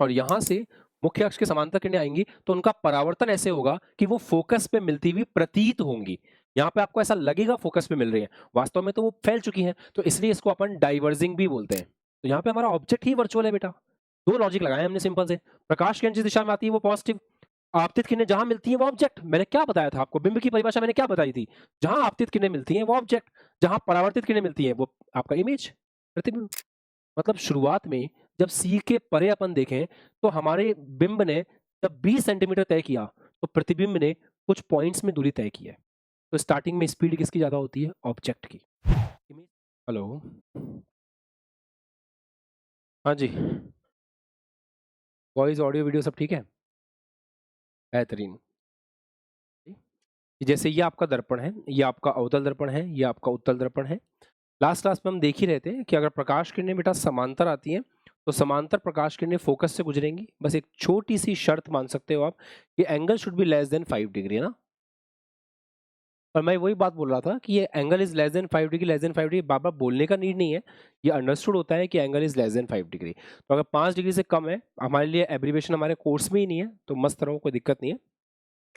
और यहाँ से मुख्य अक्ष के समांतर किरणें आएंगी तो उनका परावर्तन ऐसे होगा कि वो फोकस पे मिलती हुई प्रतीत होंगी। यहाँ पे आपको ऐसा लगेगा फोकस पे मिल रही है, वास्तव में तो वो फैल चुकी हैं, तो इसलिए इसको अपन डाइवर्जिंग भी बोलते हैं। तो यहाँ पे हमारा ऑब्जेक्ट ही वर्चुअल है बेटा। दो लॉजिक लगाए हमने सिंपल से। प्रकाश किरण जिस दिशा में आती है वो पॉजिटिव, आपतित किरणें जहां मिलती हैं वो ऑब्जेक्ट। मैंने क्या बताया था आपको, बिंब की परिभाषा मैंने क्या बताई थी? जहां आपतित किरणें मिलती हैं वो ऑब्जेक्ट, जहां परावर्तित किरणें मिलती हैं वो आपका इमेज, प्रतिबिंब। मतलब शुरुआत में जब सी के परे अपन देखें तो हमारे बिंब ने जब 20 सेंटीमीटर तय किया तो प्रतिबिंब ने कुछ पॉइंट्स में दूरी तय की है। तो स्टार्टिंग में स्पीड किसकी ज्यादा होती है? ऑब्जेक्ट की। हेलो, हाँ जी, वॉइस ऑडियो वीडियो सब ठीक है? बेहतरीन। जैसे ये आपका दर्पण है, ये आपका अवतल दर्पण है, ये आपका उत्तल दर्पण है। लास्ट क्लास में हम देख ही रहे थे कि अगर प्रकाश किरणें बेटा समांतर आती हैं तो समांतर प्रकाश किरणें फोकस से गुजरेंगी। बस एक छोटी सी शर्त मान सकते हो आप कि angle should be less than 5 degree, है ना? पर मैं वही बात बोल रहा था कि ये angle is less than 5 degree, less than 5 degree बार बार बोलने का नीड नहीं है। ये अंडरस्टूड होता है कि angle is less than 5 degree. तो अगर 5 डिग्री से कम है, हमारे लिए एब्रीविएशन हमारे कोर्स में ही नहीं है, तो मस्त रहो, कोई दिक्कत नहीं है।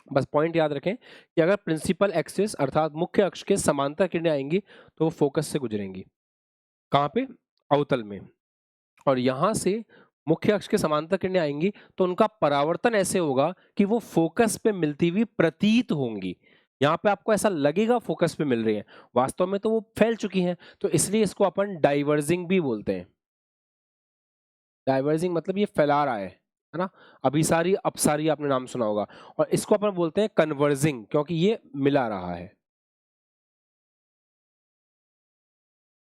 बस पॉइंट याद रखें कि अगर प्रिंसिपल एक्सिस अर्थात मुख्य अक्ष के समांतर किरणें आएंगी तो वो फोकस से गुजरेंगी। कहाँ पे? अवतल में। और यहां से मुख्य अक्ष के समांतर किरणें आएंगी तो उनका परावर्तन ऐसे होगा कि वो फोकस पे मिलती हुई प्रतीत होंगी। यहाँ पे आपको ऐसा लगेगा फोकस पे मिल रही है, वास्तव में तो वो फैल चुकी हैं। तो इसलिए इसको अपन डाइवर्जिंग भी बोलते हैं। डाइवर्जिंग मतलब ये फैला रहा है ना? अभिसारी अपसारी आपने नाम सुना होगा। और इसको अपन बोलते हैं कन्वर्जिंग, क्योंकि ये मिला रहा है।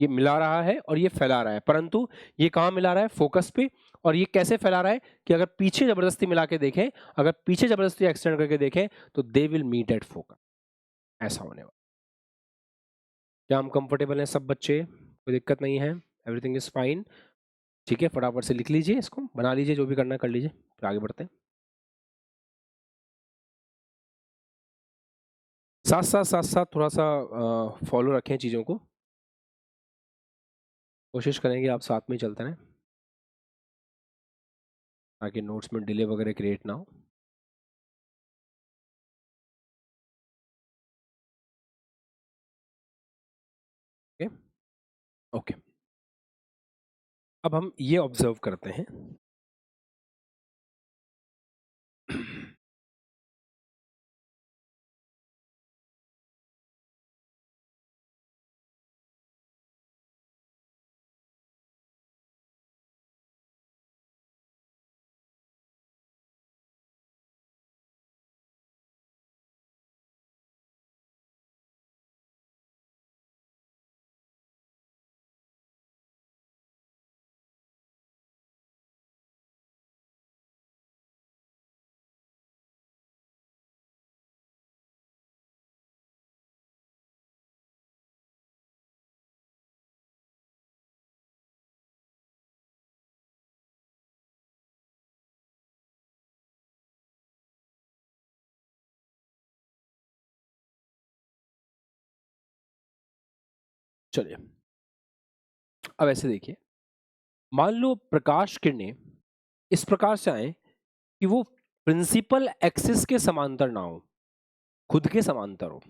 ये मिला रहा है और ये फैला रहा है, परंतु ये कहाँ मिला रहा है? फोकस पे। और ये कैसे फैला रहा है कि अगर पीछे जबरदस्ती मिला के देखें, अगर पीछे जबरदस्ती एक्सटेंड करके देखें तो they will meet at focus. ऐसा होने वाला। क्या हम कंफर्टेबल हैं सब बच्चे? कोई दिक्कत नहीं है? Everything is fine? ठीक है, फटाफट से लिख लीजिए, इसको बना लीजिए, जो भी करना है कर लीजिए, फिर आगे बढ़ते हैं। साथ साथ थोड़ा सा फॉलो रखें चीज़ों को। कोशिश करेंगे आप साथ में ही चलते रहें ताकि नोट्स में डिले वगैरह क्रिएट ना हो। Okay okay. अब हम ये ऑब्जर्व करते हैं चलिए, अब ऐसे देखिए, मान लो प्रकाश किरणें इस प्रकार से आए कि वो प्रिंसिपल एक्सिस के समांतर ना हो, खुद के समांतर हो,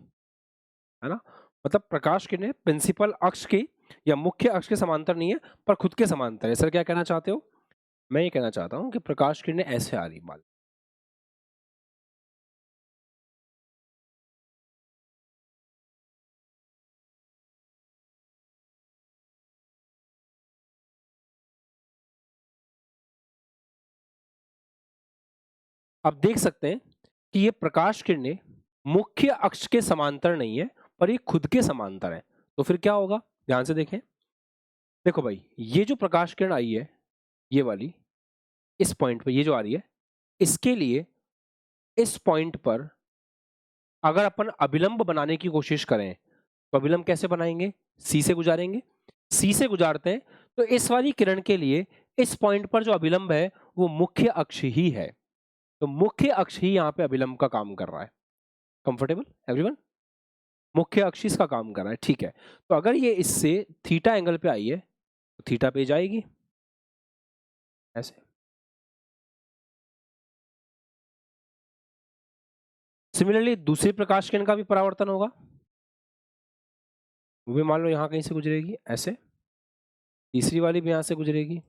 है ना? मतलब प्रकाश किरणें प्रिंसिपल अक्ष के या मुख्य अक्ष के समांतर नहीं है पर खुद के समांतर है। सर क्या कहना चाहते हो? मैं ये कहना चाहता हूं कि प्रकाश किरणें ऐसे आ रही, मान। आप देख सकते हैं कि ये प्रकाश किरणें मुख्य अक्ष के समांतर नहीं है पर ये खुद के समांतर है। तो फिर क्या होगा? ध्यान से देखें। देखो भाई, ये जो प्रकाश किरण आई है, ये वाली, इस पॉइंट पे ये जो आ रही है, इसके लिए इस पॉइंट पर अगर अपन अभिलंब बनाने की कोशिश करें तो अभिलंब कैसे बनाएंगे? सी से गुजारेंगे। सी से गुजारते हैं तो इस वाली किरण के लिए इस पॉइंट पर जो अभिलंब है वो मुख्य अक्ष ही है। तो मुख्य अक्ष ही यहाँ पे अभिलंब का काम कर रहा है। Comfortable everyone? मुख्य अक्ष इसका काम कर रहा है, ठीक है। तो अगर ये इससे थीटा एंगल पे आई है तो थीटा पे जाएगी ऐसे। सिमिलरली दूसरी प्रकाश किरण का भी परावर्तन होगा, वो भी मान लो यहाँ कहीं से गुजरेगी ऐसे, तीसरी वाली भी यहाँ से गुजरेगी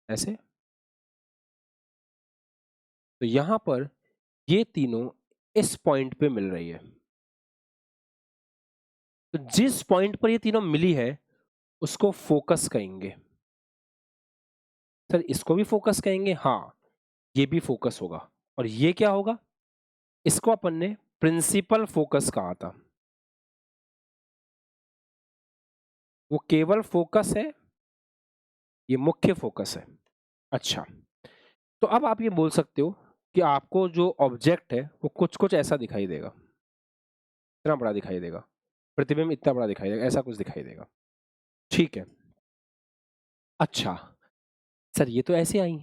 ऐसे। तो यहाँ पर ये तीनों इस पॉइंट पे मिल रही है। तो जिस पॉइंट पर ये तीनों मिली है उसको फोकस कहेंगे। सर इसको भी फोकस कहेंगे, हाँ ये भी फोकस होगा। और ये क्या होगा, इसको अपन ने प्रिंसिपल फोकस कहा था। वो केवल फोकस है, ये मुख्य फोकस है। अच्छा, तो अब आप ये बोल सकते हो कि आपको जो ऑब्जेक्ट है वो कुछ कुछ ऐसा दिखाई देगा, इतना बड़ा दिखाई देगा, प्रतिबिंब इतना बड़ा दिखाई देगा, ऐसा कुछ दिखाई देगा। ठीक है, अच्छा सर ये तो ऐसे आई,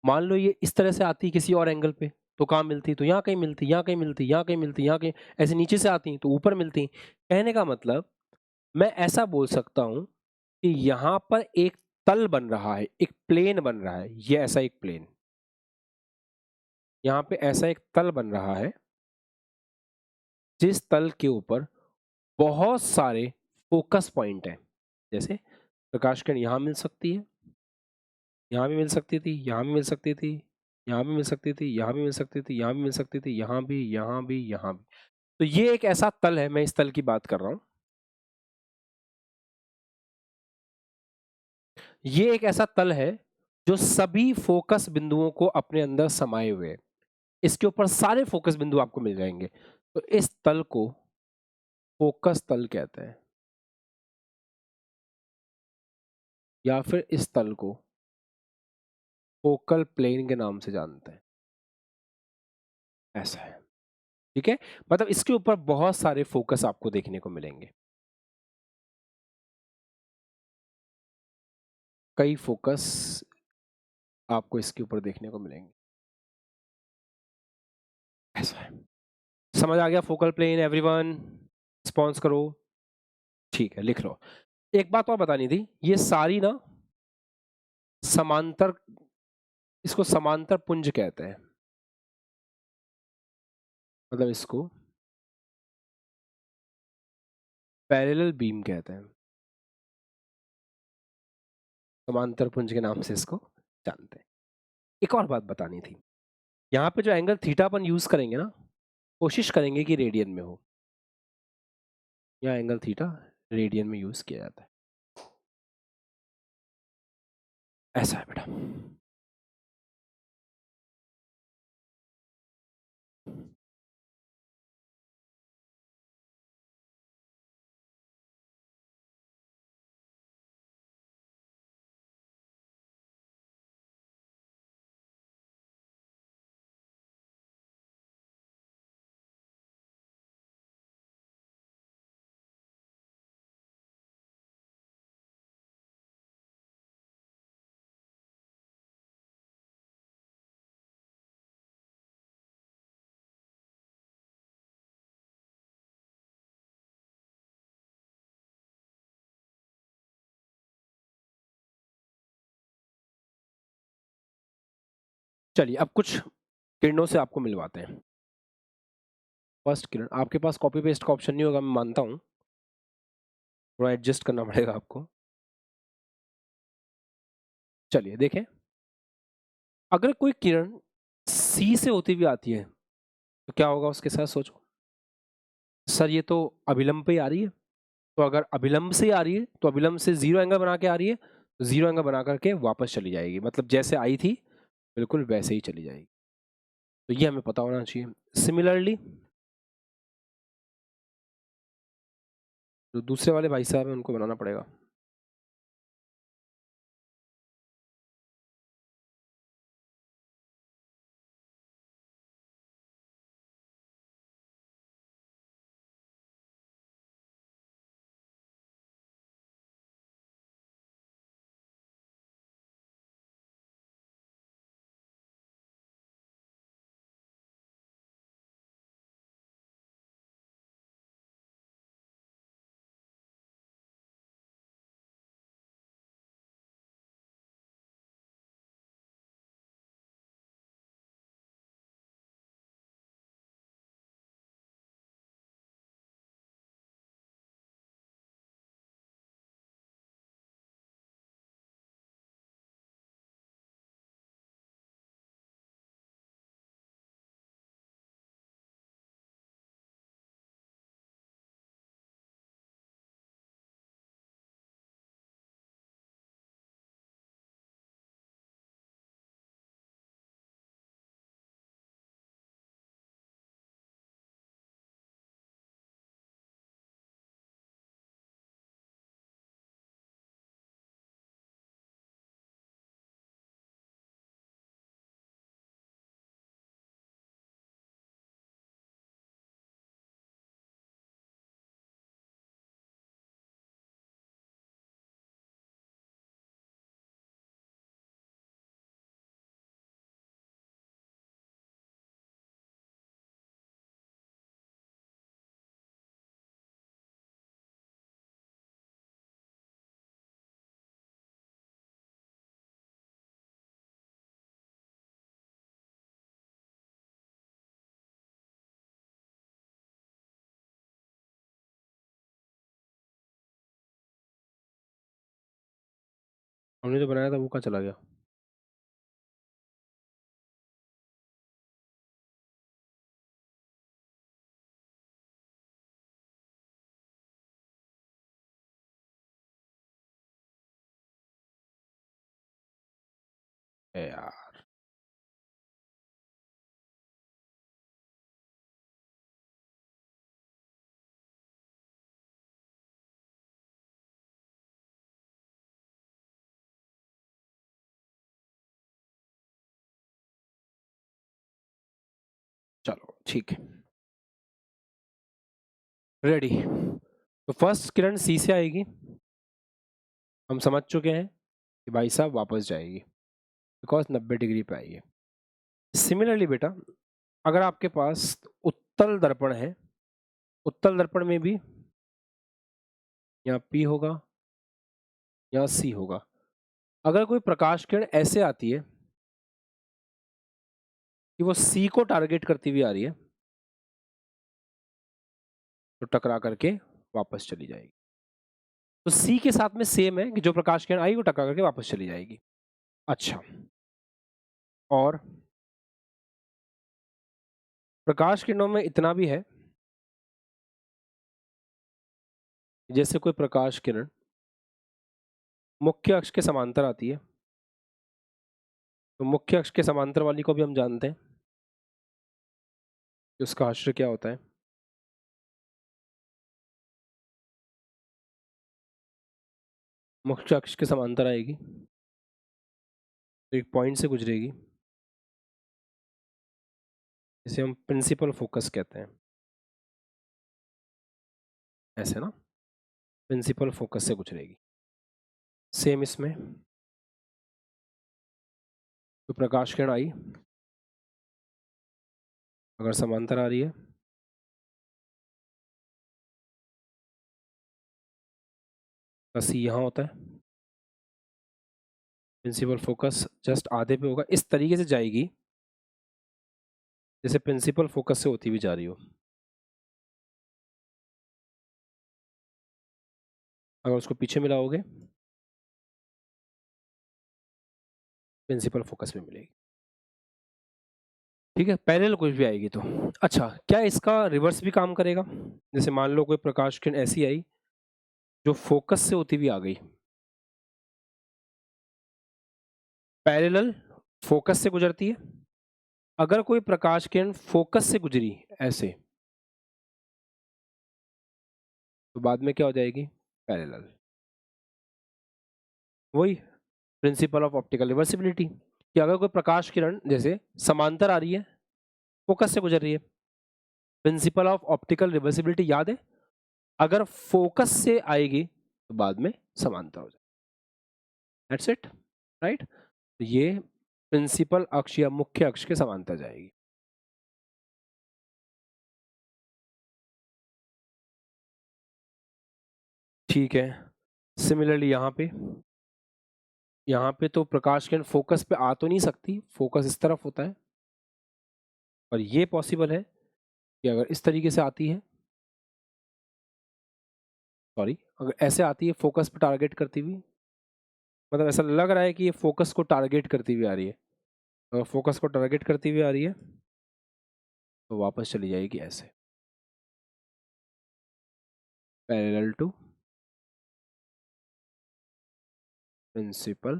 मान लो ये इस तरह से आती किसी और एंगल पे तो कहाँ मिलती, तो यहाँ कहीं मिलती, यहाँ कहीं मिलती, यहाँ कहीं मिलती, यहाँ कहीं, ऐसे नीचे से आती तो ऊपर मिलती। कहने का मतलब मैं ऐसा बोल सकता हूं कि यहाँ पर एक तल बन रहा है, एक प्लेन बन रहा है, ये ऐसा एक प्लेन, यहाँ पे ऐसा एक तल बन रहा है जिस तल के ऊपर बहुत सारे फोकस पॉइंट हैं। जैसे प्रकाश किरण यहाँ मिल सकती है, यहाँ भी मिल सकती थी, यहाँ भी मिल सकती थी, यहाँ भी मिल सकती थी, यहाँ भी मिल सकती थी, यहाँ भी मिल सकती थी, यहाँ भी, यहाँ भी, यहाँ भी। तो ये एक ऐसा तल है, मैं इस तल की बात कर रहा हूं। ये एक ऐसा तल है जो सभी फोकस बिंदुओं को अपने अंदर समाये हुए है। इसके ऊपर सारे फोकस बिंदु आपको मिल जाएंगे। तो इस तल को फोकस तल कहते हैं, या फिर इस तल को फोकल प्लेन के नाम से जानते हैं। ऐसा है, ठीक है, मतलब इसके ऊपर बहुत सारे फोकस आपको देखने को मिलेंगे, कई फोकस आपको इसके ऊपर देखने को मिलेंगे। ऐसा है, समझ आ गया फोकल प्लेन एवरीवन? रिस्पॉन्स करो। ठीक है, लिख लो। एक बात और बतानी थी, ये सारी ना समांतर, इसको समांतर पुंज कहते हैं, मतलब इसको पैरेलल बीम कहते हैं, समांतर पुंज के नाम से इसको जानते हैं। एक और बात बतानी थी, यहाँ पे जो एंगल थीटा अपन यूज करेंगे ना, कोशिश करेंगे कि रेडियन में हो। यहाँ एंगल थीटा रेडियन में यूज किया जाता है। ऐसा है बेटा। चलिए अब कुछ किरणों से आपको मिलवाते हैं। फर्स्ट किरण, आपके पास कॉपी पेस्ट का ऑप्शन नहीं होगा, मैं मानता हूँ, थोड़ा एडजस्ट करना पड़ेगा आपको। चलिए देखें, अगर कोई किरण सी से होती हुई आती है तो क्या होगा उसके साथ, सोचो। सर ये तो अभिलंब पे ही आ रही है, तो अगर अभिलंब से आ रही है तो अभिलंब से जीरो एंगल बना के आ रही है, तो जीरो एंगल बना करके वापस चली जाएगी, मतलब जैसे आई थी बिल्कुल वैसे ही चली जाएगी। तो ये हमें पता होना चाहिए। सिमिलरली जो दूसरे वाले भाई साहब हैं उनको बनाना पड़ेगा। हमने जो बनाया था वो कहाँ चला गया? यार चलो ठीक है, रेडी। तो फर्स्ट किरण सी से आएगी, हम समझ चुके हैं कि भाई साहब वापस जाएगी बिकॉज 90 डिग्री पे आई है। सिमिलरली बेटा, अगर आपके पास उत्तल दर्पण है, उत्तल दर्पण में भी यहाँ P होगा, यहाँ C होगा। अगर कोई प्रकाश किरण ऐसे आती है कि वो C को टारगेट करती हुई आ रही है, तो टकरा करके वापस चली जाएगी। तो C के साथ में सेम है कि जो प्रकाश किरण आई वो टकरा करके वापस चली जाएगी। अच्छा, और प्रकाश किरणों में इतना भी है, जैसे कोई प्रकाश किरण मुख्य अक्ष के समांतर आती है, तो मुख्य अक्ष के समांतर वाली को भी हम जानते हैं कि उसका आश्रय क्या होता है। मुख्य अक्ष के समांतर आएगी तो एक पॉइंट से गुजरेगी, जिसे हम प्रिंसिपल फोकस कहते हैं। ऐसे ना, प्रिंसिपल फोकस से गुजरेगी। सेम इसमें तो प्रकाश किरण आई, अगर समांतर आ रही है तो C यहाँ होता है, प्रिंसिपल फोकस जस्ट आधे पे होगा, इस तरीके से जाएगी जैसे प्रिंसिपल फोकस से होती हुई जा रही हो। अगर उसको पीछे मिलाओगे प्रिंसिपल फोकस में मिलेगी। ठीक है, पैरेलल कुछ भी आएगी तो। अच्छा, क्या इसका रिवर्स भी काम करेगा? जैसे मान लो कोई प्रकाश किरण ऐसी आई जो फोकस से होती हुई आ गई, पैरेलल फोकस से गुजरती है। अगर कोई प्रकाश किरण फोकस से गुजरी ऐसे, तो बाद में क्या हो जाएगी? पैरेलल। वही प्रिंसिपल ऑफ ऑप्टिकल रिवर्सिबिलिटी, कि अगर कोई प्रकाश किरण जैसे समांतर आ रही है, फोकस से गुजर रही है, प्रिंसिपल ऑफ ऑप्टिकल रिवर्सिबिलिटी याद है, अगर फोकस से आएगी तो बाद में समांतर हो जाएगी। That's it, right. तो ये प्रिंसिपल अक्ष या मुख्य अक्ष के समांतर जाएगी। ठीक है, सिमिलरली यहाँ पे तो प्रकाश किरण फोकस पे आ तो नहीं सकती, फोकस इस तरफ होता है, और ये पॉसिबल है कि अगर इस तरीके से आती है, सॉरी अगर ऐसे आती है फोकस पे टारगेट करती हुई, मतलब ऐसा लग रहा है कि ये फोकस को टारगेट करती हुई आ रही है, अगर फोकस को टारगेट करती हुई आ रही है तो वापस चली जाएगी ऐसे, पैरेलल टू प्रिंसिपल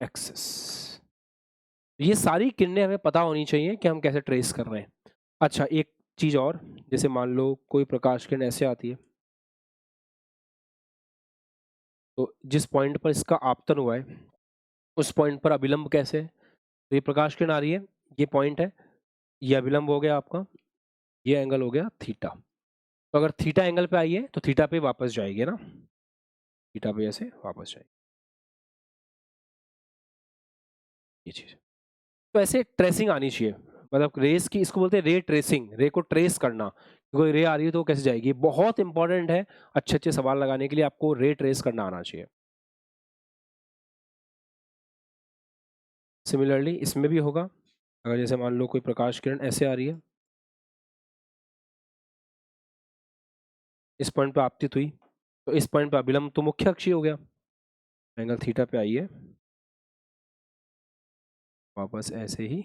एक्सिस। ये सारी किरणें हमें पता होनी चाहिए कि हम कैसे ट्रेस कर रहे हैं। अच्छा, एक चीज और, जैसे मान लो कोई प्रकाश किरण ऐसे आती है, तो जिस पॉइंट पर इसका आपतन हुआ है उस पॉइंट पर अभिलंब कैसे है? तो ये प्रकाश किरण आ रही है, ये पॉइंट है, ये अभिलंब हो गया आपका, ये एंगल हो गया थीटा। तो अगर थीटा एंगल पे आई है तो थीटा पे वापस जाएगी ना, थीटा पे ऐसे वापस जाएगी, ये चीज। तो ऐसे ट्रेसिंग आनी चाहिए, मतलब रेस की, इसको बोलते हैं रे ट्रेसिंग, रे को ट्रेस करना। कोई रे आ रही है तो कैसे जाएगी, बहुत इंपॉर्टेंट है। अच्छे अच्छे सवाल लगाने के लिए आपको रे ट्रेस करना आना चाहिए। सिमिलरली इसमें भी होगा, अगर जैसे मान लो कोई प्रकाश किरण ऐसे आ रही है, इस पॉइंट पे आपतित हुई, तो इस पॉइंट पे अभिलंब तो मुख्य अक्ष ही हो गया, एंगल थीटा पे आई है, वापस ऐसे ही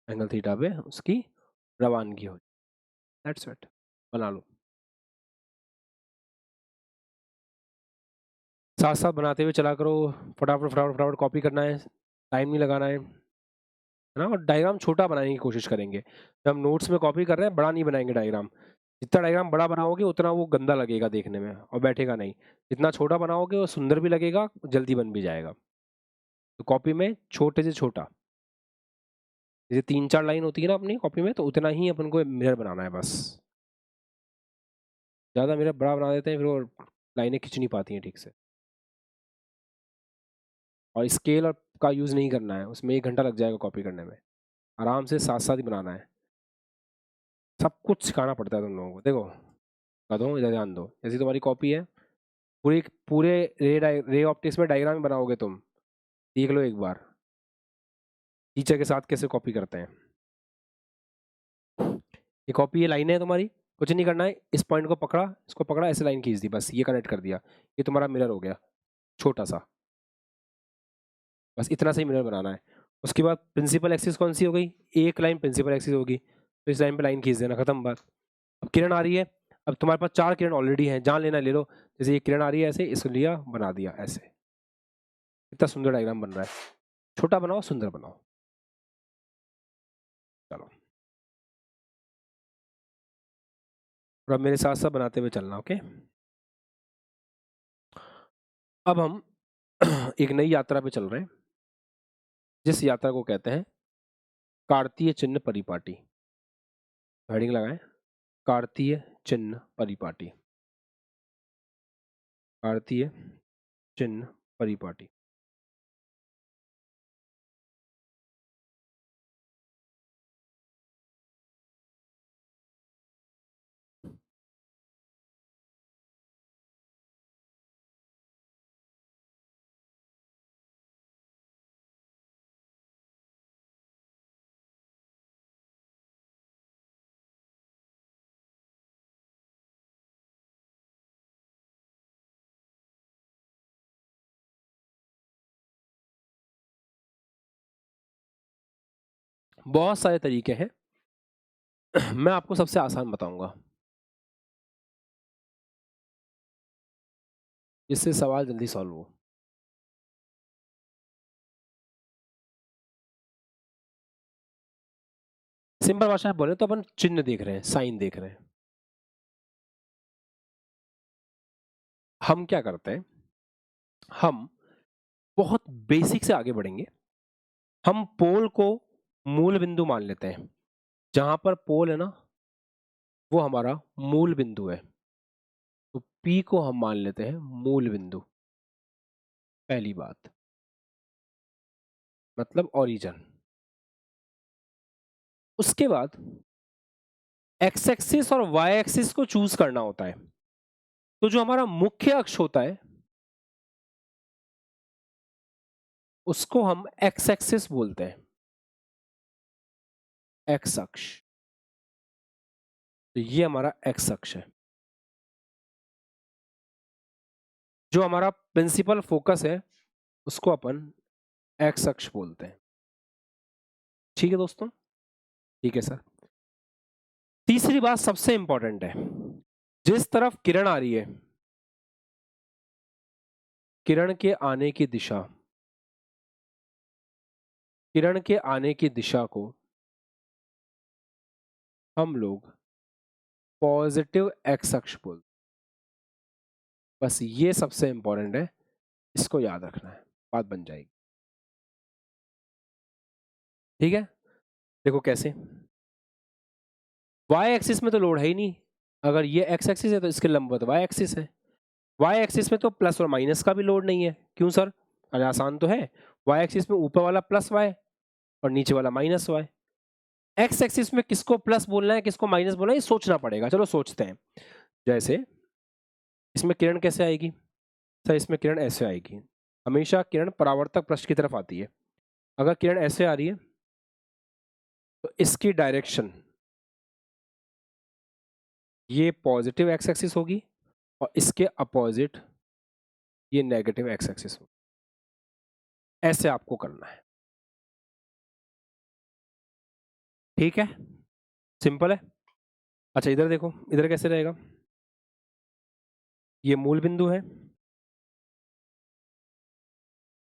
एंगल थीटा पे उसकी रवानगी हो। दैट्स इट, बना लो। साथ साथ बनाते हुए चला करो, फटाफट फटाफट फटाफट कॉपी करना है, टाइम नहीं लगाना है ना। और डायग्राम छोटा बनाने की कोशिश करेंगे। जब हम नोट्स में कॉपी कर रहे हैं, बड़ा नहीं बनाएंगे डायग्राम। जितना डायग्राम बड़ा बनाओगे उतना वो गंदा लगेगा देखने में और बैठेगा नहीं। जितना छोटा बनाओगे वो सुंदर भी लगेगा, जल्दी बन भी जाएगा। तो कॉपी में छोटे से छोटा, जैसे 3-4 लाइन होती है ना अपनी कॉपी में, तो उतना ही अपन को मिरर बनाना है बस। ज़्यादा मिरर बड़ा बना देते हैं, फिर वो लाइनें खिंच नहीं पाती हैं ठीक से। और स्केल और का यूज़ नहीं करना है, उसमें 1 घंटा लग जाएगा कॉपी करने में। आराम से साथ साथ ही बनाना है। सब कुछ सिखाना पड़ता है तुम लोगों को। देखो बता दो, इधर ध्यान दो। जैसे तुम्हारी कॉपी है, पूरी पूरे रे ऑप्टिक्स में डायग्राम बनाओगे तुम, देख लो एक बार टीचर के साथ कैसे कॉपी करते हैं। ये कॉपी, ये लाइन है तुम्हारी, कुछ नहीं करना है। इस पॉइंट को पकड़ा, इसको पकड़ा, ऐसे लाइन खींच दी, बस ये कनेक्ट कर दिया, ये तुम्हारा मिरर हो गया छोटा सा। बस इतना सा ही मिरर बनाना है। उसके बाद प्रिंसिपल एक्सिस कौन सी हो गई, एक लाइन प्रिंसिपल एक्सिस होगी, तो इस लाइन पे लाइन खींच देना, खत्म बात। अब किरण आ रही है, अब तुम्हारे पास 4 किरण ऑलरेडी हैं, जहाँ लेना ले लो। जैसे ये किरण आ रही है ऐसे, इसको लिया बना दिया ऐसे। इतना सुंदर डायग्राम बन रहा है। छोटा बनाओ, सुंदर बनाओ। चलो, और अब मेरे साथ साथ बनाते हुए चलना, ओके। अब हम एक नई यात्रा पे चल रहे हैं, जिस यात्रा को कहते हैं कार्तीय चिन्ह परिपाटी। हेडिंग लगाएं, कार्तीय चिन्ह परिपाटी। कार्तीय चिन्ह परिपाटी। बहुत सारे तरीके हैं, मैं आपको सबसे आसान बताऊंगा, जिससे सवाल जल्दी सॉल्व हो। सिंपल भाषा में बोले तो अपन चिन्ह देख रहे हैं, साइन देख रहे हैं। हम क्या करते हैं, हम बहुत बेसिक से आगे बढ़ेंगे। हम पोल को मूल बिंदु मान लेते हैं। जहां पर पोल है ना, वो हमारा मूल बिंदु है, तो P को हम मान लेते हैं मूल बिंदु। पहली बात, मतलब ओरिजिन। उसके बाद एक्स एक्सिस और वाई एक्सिस को चूज करना होता है। तो जो हमारा मुख्य अक्ष होता है उसको हम एक्स एक्सिस बोलते हैं, एक्स अक्ष। तो ये हमारा एक्स अक्ष है। जो हमारा प्रिंसिपल फोकस है उसको अपन एक्स अक्ष बोलते हैं। ठीक है दोस्तों, ठीक है सर। तीसरी बात सबसे इंपॉर्टेंट है, जिस तरफ किरण आ रही है, किरण के आने की दिशा, किरण के आने की दिशा को हम लोग पॉजिटिव एक्स अक्ष बोलते हैं। बस ये सबसे इंपॉर्टेंट है, इसको याद रखना है, बात बन जाएगी। ठीक है, देखो कैसे। वाई एक्सिस में तो लोड है ही नहीं, अगर ये एक्स एक्सिस है तो इसके लंबवत वाई एक्सिस है। वाई एक्सिस में तो प्लस और माइनस का भी लोड नहीं है। क्यों सर, अरे आसान तो है। वाई एक्सिस में ऊपर वाला प्लस वाई और नीचे वाला माइनस वाई। एक्स एक्सिस में किसको प्लस बोलना है किसको माइनस बोलना है, ये सोचना पड़ेगा। चलो सोचते हैं। जैसे इसमें किरण कैसे आएगी सर, इसमें किरण ऐसे आएगी। हमेशा किरण परावर्तक पृष्ठ की तरफ आती है। अगर किरण ऐसे आ रही है तो इसकी डायरेक्शन ये पॉजिटिव एक्स एक्सिस होगी और इसके अपोजिट ये नेगेटिव एक्स एक्सिस हो। ऐसे आपको करना है, ठीक है, सिंपल है। अच्छा इधर देखो, इधर कैसे रहेगा, ये मूल बिंदु है,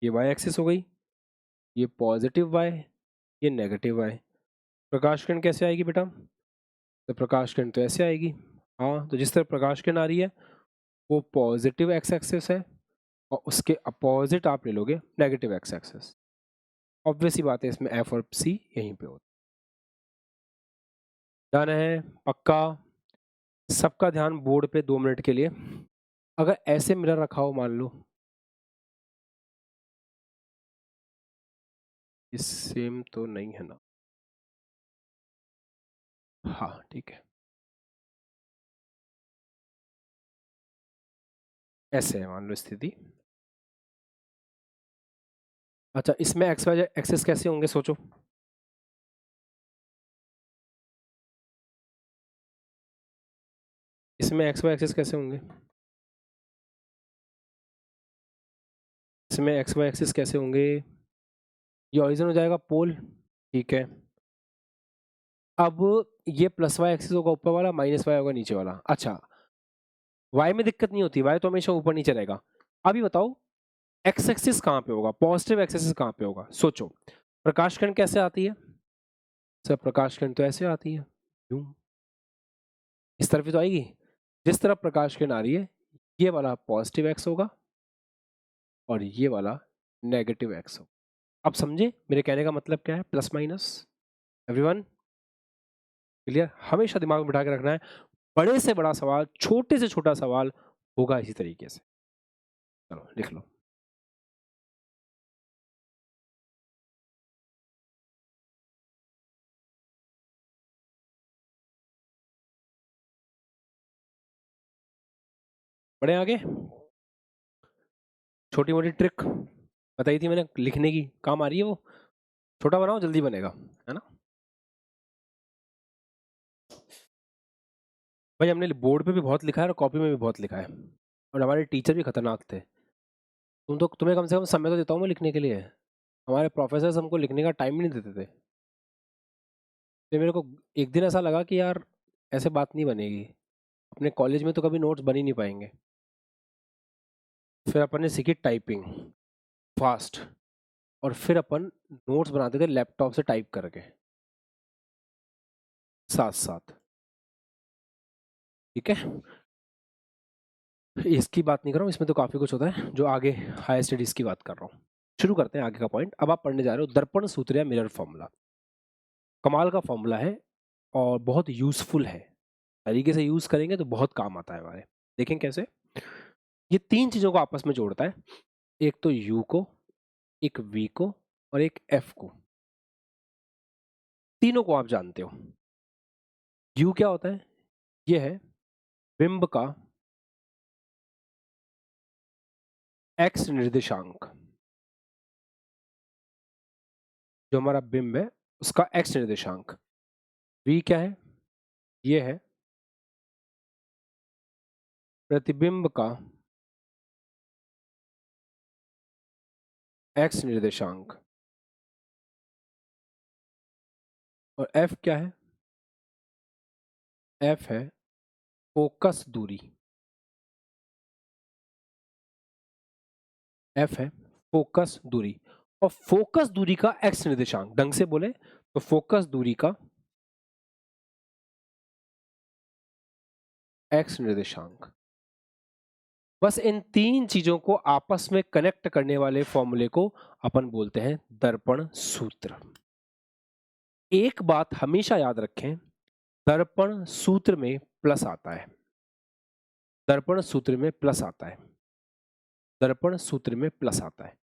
ये वाई एक्सिस हो गई, ये पॉजिटिव वाई, ये नेगेटिव वाई। प्रकाश किरण कैसे आएगी बेटा, तो प्रकाश किरण तो ऐसे आएगी। हाँ, तो जिस तरह प्रकाश किरण आ रही है वो पॉजिटिव एक्स एक्सिस है, और उसके अपोजिट आप ले लोगे नेगेटिव एक्स एक्सिस। ऑब्वियस ही बात है, इसमें एफ और सी यहीं पे होता है। डन है, पक्का। सबका ध्यान बोर्ड पे 2 मिनट के लिए। अगर ऐसे मिरर रखा हो मान लो, ये सेम तो नहीं है ना, हाँ ठीक है, ऐसे है मान लो स्थिति। अच्छा इसमें एक्स वाई एक्सिस कैसे होंगे सोचो, इसमें एक्स वाई एक्सिस कैसे होंगे, इसमें एक्स वाई एक्सिस कैसे होंगे, ये ऑरिजिन हो जाएगा पोल, ठीक है। अब ये प्लस वाई एक्सिस होगा ऊपर वाला, माइनस वाई होगा नीचे वाला। अच्छा वाई में दिक्कत नहीं होती, वाई तो हमेशा ऊपर नीचे रहेगा। अभी बताओ एक्स एक्सिस कहाँ पे होगा, पॉजिटिव एक्स एक्सिस कहाँ पे होगा, सोचो। प्रकाश किरण कैसे आती है सर, प्रकाश किरण तो ऐसे आती है, यूं इस तरफ ही तो आएगी। जिस तरफ प्रकाश किरण आ रही है ये वाला पॉजिटिव एक्स होगा और ये वाला नेगेटिव एक्स होगा। अब समझे मेरे कहने का मतलब क्या है, प्लस माइनस, एवरीवन क्लियर। हमेशा दिमाग में बिठा के रखना है, बड़े से बड़ा सवाल छोटे से छोटा सवाल होगा इसी तरीके से। चलो लिख लो। बड़े आगे, छोटी मोटी ट्रिक बताई थी मैंने लिखने की, काम आ रही है वो। छोटा बनाओ जल्दी बनेगा, है ना। भाई हमने बोर्ड पे भी बहुत लिखा है और कॉपी में भी बहुत लिखा है, और हमारे टीचर भी खतरनाक थे। तुम्हें कम से कम समय तो देता हूँ मैं लिखने के लिए, हमारे प्रोफेसर हमको लिखने का टाइम नहीं देते थे। फिर मेरे को एक दिन ऐसा लगा कि यार ऐसे बात नहीं बनेगी, अपने कॉलेज में तो कभी नोट्स बन ही नहीं पाएंगे। फिर अपन ने सीखी टाइपिंग फास्ट, और फिर अपन नोट्स बनाते थे लैपटॉप से टाइप करके साथ साथ, ठीक है। इसकी बात नहीं कर रहा हूँ, इसमें तो काफ़ी कुछ होता है, जो आगे हायर स्टडीज़ की बात कर रहा हूँ। शुरू करते हैं आगे का पॉइंट। अब आप पढ़ने जा रहे हो दर्पण सूत्र या मिरर फॉर्मूला। कमाल का फॉर्मूला है और बहुत यूजफुल है, तरीके से यूज करेंगे तो बहुत काम आता है हमारे। देखें कैसे, ये 3 चीजों को आपस में जोड़ता है, एक तो U को, एक V को और एक F को। तीनों को आप जानते हो। U क्या होता है, ये है बिंब का x निर्देशांक, जो हमारा बिंब है उसका x निर्देशांक। V क्या है, ये है प्रतिबिंब का x निर्देशांक। और F क्या है, F है फोकस दूरी, F है फोकस दूरी। और फोकस दूरी का x निर्देशांक, ढंग से बोले तो फोकस दूरी का x निर्देशांक। बस इन 3 चीजों को आपस में कनेक्ट करने वाले फॉर्मूले को अपन बोलते हैं दर्पण सूत्र। एक बात हमेशा याद रखें, दर्पण सूत्र में प्लस आता है, दर्पण सूत्र में प्लस आता है, दर्पण सूत्र में प्लस आता है।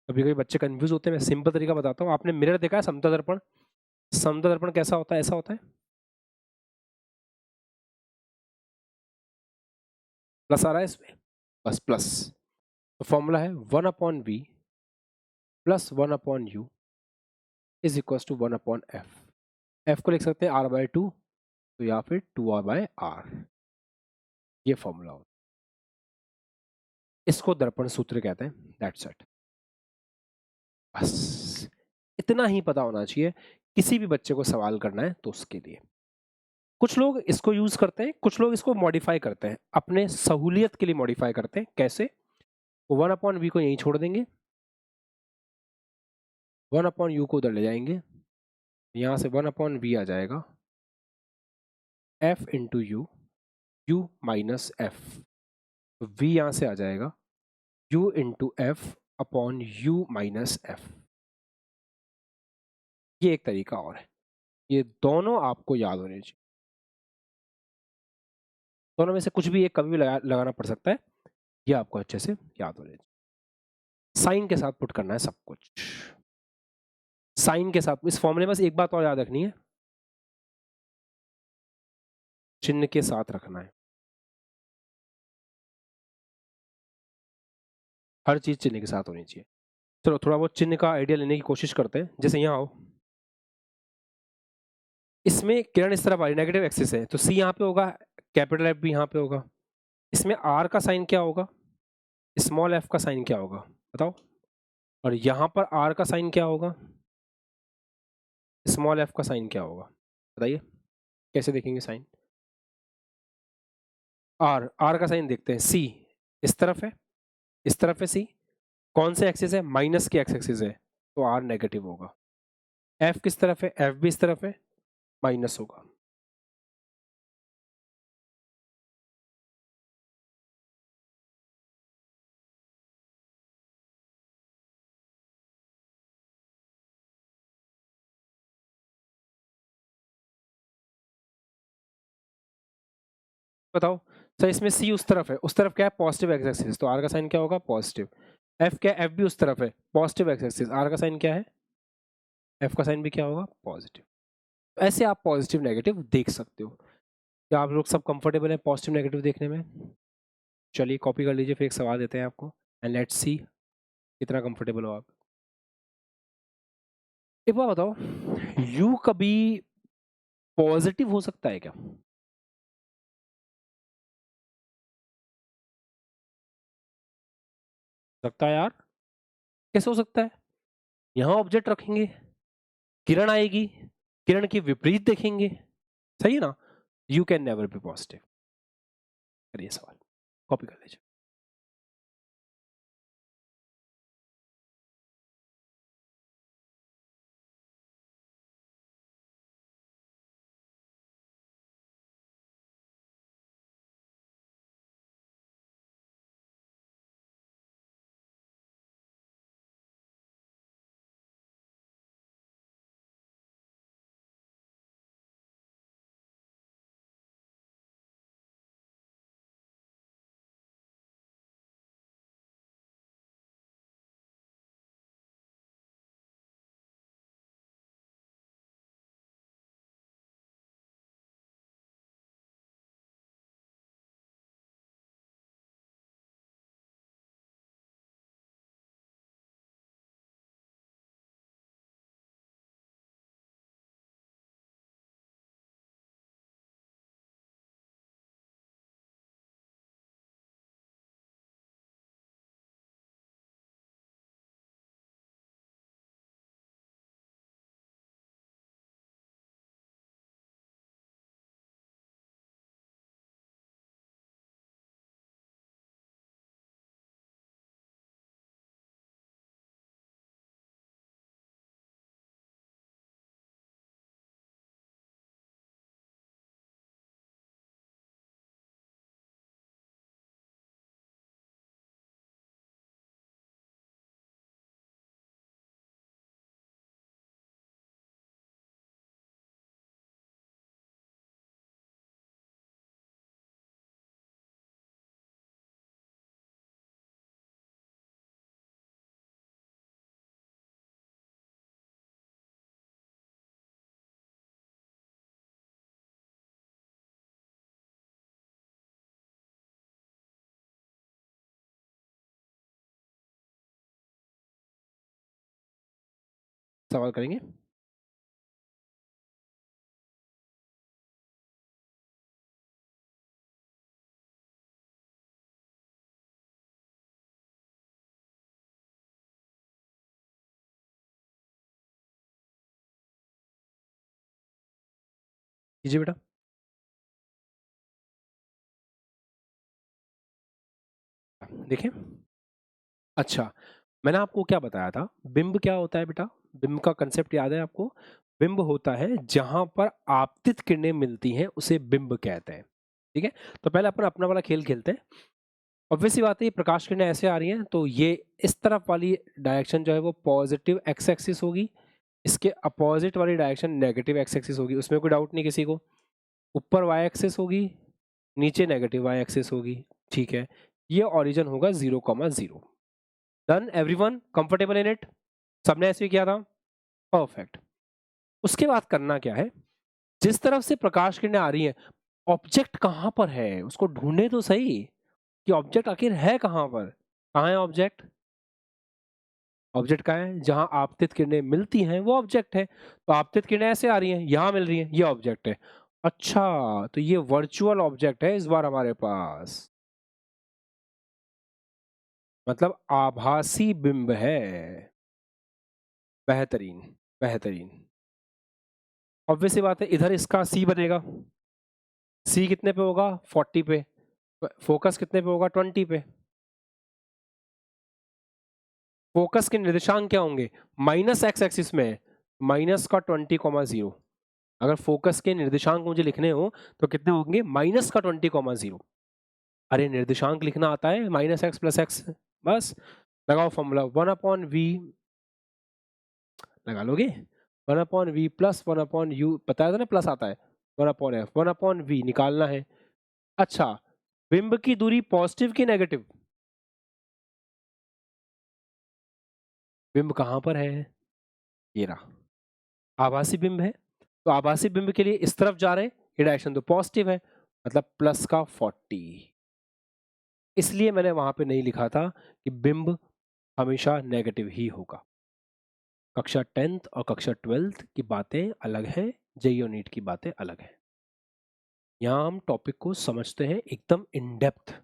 कभी कभी बच्चे कंफ्यूज होते हैं, मैं सिंपल तरीका बताता हूँ। आपने मिरर देखा है समतल दर्पण, समतल दर्पण कैसा होता है, ऐसा होता है, प्लस आ रहा है इसमें, बस प्लस। तो फॉर्मूला है 1/v plus 1/u is equal to 1/f। f को लिख सकते हैं r/2, तो या फिर 2r/r, ये फॉर्मूला होता है। इसको दर्पण सूत्र कहते हैं। That's it. बस इतना ही पता होना चाहिए किसी भी बच्चे को सवाल करना है तो उसके लिए। कुछ लोग इसको यूज करते हैं, कुछ लोग इसको मॉडिफाई करते हैं, अपने सहूलियत के लिए मॉडिफाई करते हैं। कैसे? 1/v को यहीं छोड़ देंगे, 1/u को उधर ले जाएंगे, यहां से 1/v आ जाएगा f into you, u minus F, v यहां से आ जाएगा u into F upon U minus F. ये एक तरीका और है, ये दोनों आपको याद होने चाहिए। दोनों में से कुछ भी एक कभी भी लगाना पड़ सकता है, ये आपको अच्छे से याद होने चाहिए। साइन के साथ पुट करना है सब कुछ, साइन के साथ। इस फॉर्मूले में बस एक बात और याद रखनी है, चिन्ह के साथ रखना है। हर चीज चिन्ह के साथ होनी चाहिए। चलो थोड़ा बहुत चिन्ह का आइडिया लेने की कोशिश करते हैं। जैसे यहाँ आओ, इसमें किरण इस तरफ आ रही, नेगेटिव एक्सिस है, तो सी यहाँ पे होगा, कैपिटल एफ भी यहाँ पे होगा। इसमें आर का साइन क्या होगा, स्मॉल एफ का साइन क्या होगा, बताओ। और यहाँ पर आर का साइन क्या होगा, स्मॉल एफ का साइन क्या होगा, बताइए कैसे देखेंगे साइन। आर, आर का साइन देखते हैं, सी इस तरफ है, इस तरफ है सी, कौन से एक्सिस है, माइनस की एक्स एक्सिस है, तो आर नेगेटिव होगा। एफ किस तरफ है, एफ भी इस तरफ है, माइनस होगा। बताओ सर, इसमें सी उस तरफ है, उस तरफ क्या है, पॉजिटिव एक्स एक्सिस, तो आर का साइन क्या होगा, पॉजिटिव। एफ क्या है, एफ भी उस तरफ है, पॉजिटिव एक्स एक्सिस, आर का साइन क्या है, एफ का साइन भी क्या होगा, पॉजिटिव। ऐसे आप पॉजिटिव नेगेटिव देख सकते हो। क्या आप लोग सब कंफर्टेबल है पॉजिटिव नेगेटिव देखने में? चलिए कॉपी कर लीजिए, फिर एक सवाल देते हैं आपको, एंड लेट्स सी कितना कंफर्टेबल हो आप। एक बात बताओ, यू कभी पॉजिटिव हो सकता है क्या? सकता है यार, कैसे हो सकता है? यहाँ ऑब्जेक्ट रखेंगे, किरण आएगी, किरण के विपरीत देखेंगे, सही है ना? You can never be positive. करिए सवाल, कॉपी कर लीजिए। सवाल करेंगे। कीजिए बेटा। देखिए, अच्छा, मैंने आपको क्या बताया था, बिंब क्या होता है बेटा? बिंब का कंसेप्ट याद है आपको? बिंब होता है जहां पर आपतित किरणें मिलती हैं, उसे बिंब कहते हैं। ठीक है, तो पहले अपन अपना वाला खेल खेलते हैं। ऑब्वियस सी बात है, ये प्रकाश किरणें ऐसे आ रही हैं, तो ये इस तरफ वाली डायरेक्शन जो है वो पॉजिटिव एक्स एक्सिस होगी, इसके अपोजिट वाली डायरेक्शन नेगेटिव एक्स एक्सिस होगी, उसमें कोई डाउट नहीं किसी को। ऊपर वाई एक्सिस होगी, नीचे नेगेटिव वाई एक्सिस होगी। ठीक है, ये ओरिजिन होगा 0,0। Done, everyone comfortable in it? सबने ऐसे ही किया था? परफेक्ट। उसके बाद करना क्या है, जिस तरफ से प्रकाश किरणें आ रही हैं, ऑब्जेक्ट कहां पर है उसको ढूंढे तो सही, कि ऑब्जेक्ट आखिर है कहां पर। कहां है ऑब्जेक्ट? ऑब्जेक्ट कहाँ है? जहां आपतित किरणें मिलती हैं वो ऑब्जेक्ट है। तो आपतित किरणें ऐसे आ रही हैं, यहां मिल रही हैं, ये ऑब्जेक्ट है। अच्छा, तो ये वर्चुअल ऑब्जेक्ट है इस बार हमारे पास, मतलब आभासी बिंब है। बेहतरीन, बेहतरीन। ऑब्वियस सी बात है, इधर इसका सी बनेगा। सी कितने पे होगा? 40 पे। फोकस कितने पे होगा? 20 पे। फोकस के निर्देशांक क्या होंगे? माइनस एक्स एक्सिस में माइनस का 20,0। अगर फोकस के निर्देशांक मुझे लिखने हो तो कितने होंगे? माइनस का 20,0। अरे निर्देशांक लिखना आता है, माइनस एक्स प्लस एक्स। बस लगाओ फॉर्मूला, 1/v लगा लोगे। 1/v प्लस 1/u, बताया था ना प्लस आता है। 1/f 1/v निकालना है। अच्छा, बिंब की दूरी पॉजिटिव की नेगेटिव? बिंब कहां पर है? ये रहा, आभासी बिंब है। तो आभासी बिंब के लिए इस तरफ जा रहे हैं, ये डायरेक्शन तो पॉजिटिव है, मतलब प्लस का 40। इसलिए मैंने वहां पे नहीं लिखा था कि बिंब हमेशा नेगेटिव ही होगा। कक्षा 10th और कक्षा 12th की बातें अलग हैं, जेईई और नीट की बातें अलग हैं। यहाँ हम टॉपिक को समझते हैं एकदम इन डेप्थ,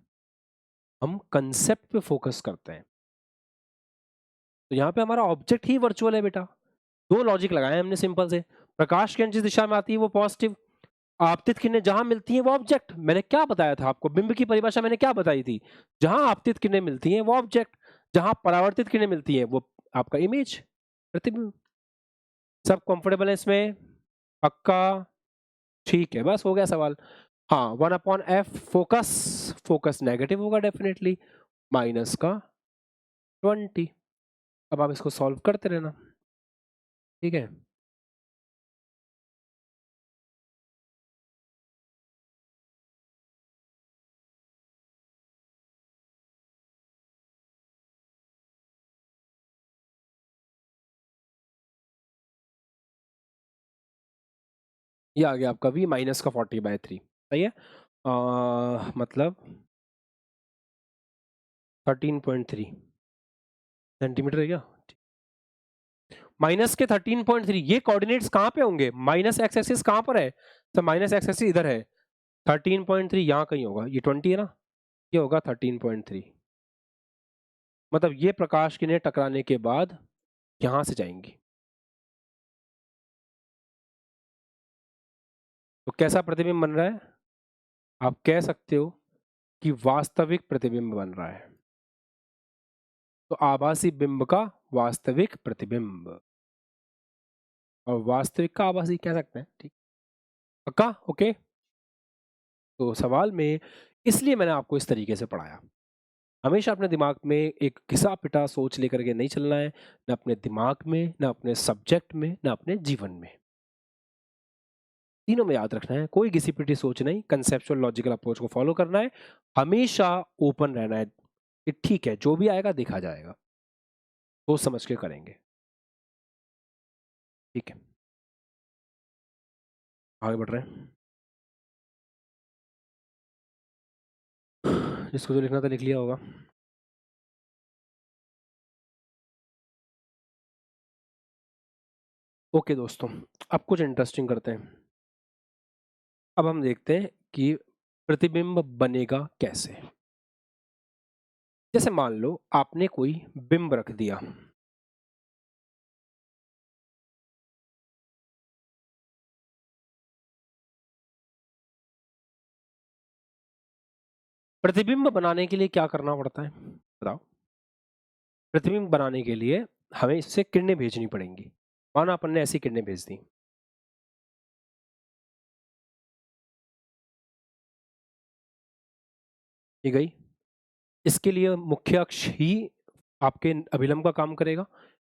हम कंसेप्ट पे फोकस करते हैं। तो यहाँ पे हमारा ऑब्जेक्ट ही वर्चुअल है बेटा। दो लॉजिक लगाए हमने सिंपल से, प्रकाश किरण जिस दिशा में आती है वो पॉजिटिव, आपतित किरणें जहां मिलती हैं वो ऑब्जेक्ट। मैंने क्या बताया था आपको, बिंब की परिभाषा मैंने क्या बताई थी? जहां आपतित किरणें मिलती हैं वो ऑब्जेक्ट, जहां परावर्तित किरणें मिलती हैं वो आपका इमेज, प्रतिबिंब। सब कंफर्टेबल है इसमें? पक्का? ठीक है, बस हो गया सवाल। हाँ, 1/f फोकस, फोकस नेगेटिव होगा डेफिनेटली, माइनस का 20। अब आप इसको सॉल्व करते रहना, ठीक है। ये आ गया आपका v माइनस का 40/3, सही है। मतलब 13.3 सेंटीमीटर है क्या? माइनस के 13.3, ये कोऑर्डिनेट्स कहाँ पे होंगे? माइनस एक्स एक्सिस कहाँ पर है? तो माइनस एक्स एक्सिस इधर है, 13.3 यहाँ कहीं होगा, ये 20 है ना, ये होगा 13.3। मतलब ये प्रकाश किरणें टकराने के बाद यहां से जाएंगी। तो कैसा प्रतिबिंब बन रहा है? आप कह सकते हो कि वास्तविक प्रतिबिंब बन रहा है। तो आभासी बिंब का वास्तविक प्रतिबिंब, और वास्तविक का आभासी कह सकते हैं, ठीक। पक्का? ओके। तो सवाल में इसलिए मैंने आपको इस तरीके से पढ़ाया। हमेशा अपने दिमाग में एक घिसा पिटा सोच लेकर के नहीं चलना है, न अपने दिमाग में, न अपने सब्जेक्ट में, न अपने जीवन में। तीनों में याद रखना है, कोई घिसी पिटी सोच नहीं, कंसेप्चुअल लॉजिकल अप्रोच को फॉलो करना है, हमेशा ओपन रहना है कि ठीक है जो भी आएगा देखा जाएगा, सोच समझ के करेंगे, ठीक है। आगे बढ़ रहे हैं, जिसको जो लिखना था लिख लिया होगा। ओके दोस्तों, अब कुछ इंटरेस्टिंग करते हैं। अब हम देखते हैं कि प्रतिबिंब बनेगा कैसे। जैसे मान लो आपने कोई बिंब रख दिया, प्रतिबिंब बनाने के लिए क्या करना पड़ता है बताओ? प्रतिबिंब बनाने के लिए हमें इससे किरणें भेजनी पड़ेंगी। माना अपन ने ऐसी किरणें भेज दी, ये गई। इसके लिए मुख्य अक्ष ही आपके अभिलंब का काम करेगा।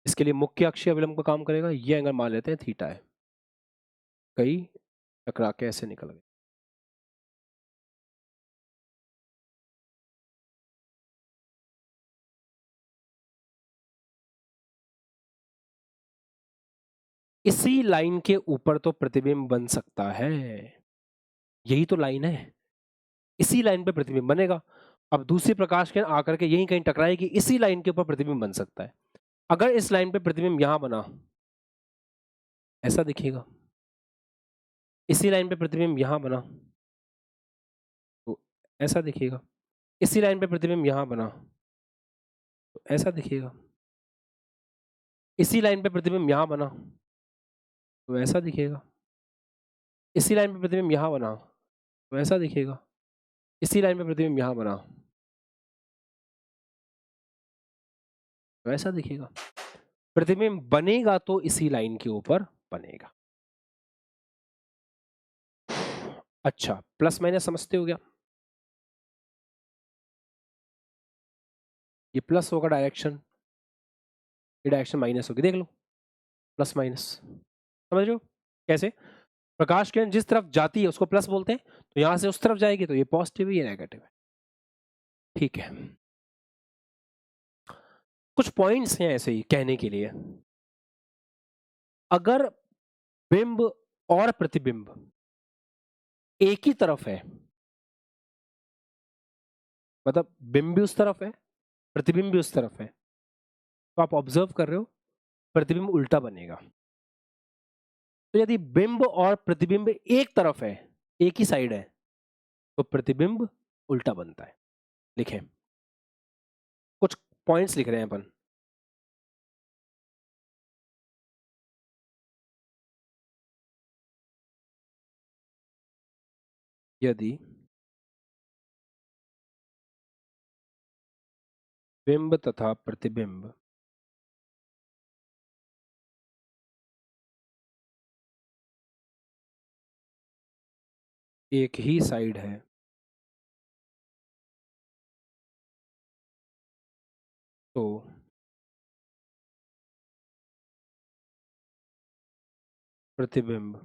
इसके लिए मुख्य अक्ष ही अभिलंब का काम करेगा। ये एंगल मान लेते हैं थीटा है। कई टकरा के ऐसे निकल गए। इसी लाइन के ऊपर तो प्रतिबिंब बन सकता है। यही तो लाइन है, इसी लाइन पे प्रतिबिंब बनेगा। अब दूसरी प्रकाश किरण आकर के यहीं कहीं टकराएगी, इसी लाइन के ऊपर प्रतिबिंब बन सकता है। अगर इस लाइन पे प्रतिबिंब यहां बना, ऐसा दिखेगा। इसी लाइन पे प्रतिबिंब यहां बना तो ऐसा दिखेगा। इसी लाइन पे प्रतिबिंब यहां बना तो ऐसा दिखेगा। इसी लाइन पे प्रतिबिंब यहां बना तो ऐसा दिखेगा। इसी लाइन पे प्रतिबिंब यहां बना तो ऐसा दिखेगा। इसी लाइन पे प्रतिबिंब यहां बना तो ऐसा दिखेगा। प्रतिबिंब बनेगा तो इसी लाइन के ऊपर बनेगा। अच्छा, प्लस माइनस समझते हो क्या? ये प्लस होगा डायरेक्शन, ये डायरेक्शन माइनस होगी। देख लो, प्लस माइनस, समझ रहे हो कैसे? प्रकाश किरण जिस तरफ जाती है उसको प्लस बोलते हैं, तो यहां से उस तरफ जाएगी तो ये पॉजिटिव है, ये नेगेटिव है। ठीक है, कुछ पॉइंट्स हैं ऐसे ही कहने के लिए। अगर बिंब और प्रतिबिंब एक ही तरफ है, मतलब बिंब भी उस तरफ है, प्रतिबिंब भी उस तरफ है, तो आप ऑब्जर्व कर रहे हो प्रतिबिंब उल्टा बनेगा। तो यदि बिंब और प्रतिबिंब एक तरफ है, एक ही साइड है, तो प्रतिबिंब उल्टा बनता है। लिखें, कुछ पॉइंट्स लिख रहे हैं अपन। यदि बिंब तथा प्रतिबिंब एक ही साइड है, तो प्रतिबिंब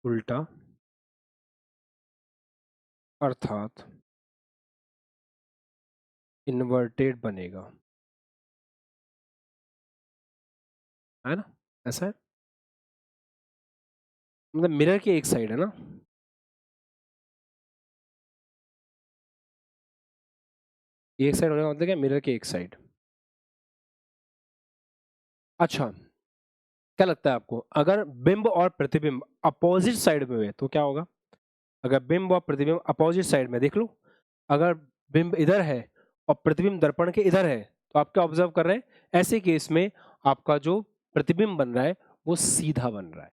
उल्टा अर्थात इन्वर्टेड बनेगा, है ना? ऐसा है, मतलब मिरर की एक साइड है ना, एक साइड होने का मतलब क्या? मिरर की एक साइड। अच्छा, क्या लगता है आपको, अगर बिंब और प्रतिबिंब अपोजिट साइड में हुए तो क्या होगा? अगर बिंब और प्रतिबिंब अपोजिट साइड में, देख लो, अगर बिंब इधर है और प्रतिबिंब दर्पण के इधर है, तो आप क्या ऑब्जर्व कर रहे हैं? ऐसे केस में आपका जो प्रतिबिंब बन रहा है वो सीधा बन रहा है।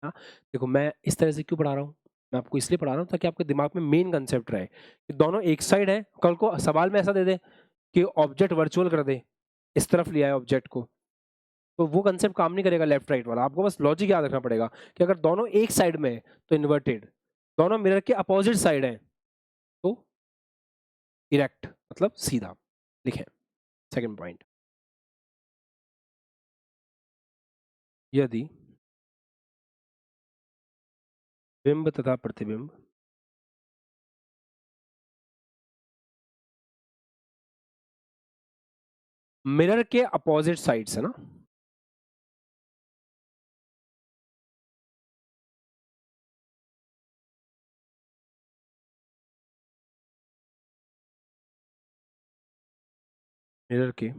हाँ, देखो मैं इस तरह से क्यों पढ़ा रहा हूँ, मैं आपको इसलिए पढ़ा रहा हूँ ताकि आपके दिमाग में मेन कंसेप्ट रहे कि दोनों एक साइड है। कल को सवाल में ऐसा दे दे कि ऑब्जेक्ट वर्चुअल कर दे, इस तरफ लिया है ऑब्जेक्ट को, तो वो कंसेप्ट काम नहीं करेगा लेफ्ट राइट वाला। आपको बस लॉजिक याद रखना पड़ेगा कि अगर दोनों एक साइड में है तो इन्वर्टेड, दोनों मिरर के अपोजिट साइड है तो इरेक्ट, मतलब सीधा। लिखें सेकंड पॉइंट, यदि बिंब तथा प्रतिबिंब मिरर के अपोजिट साइड्स है ना, मिरर के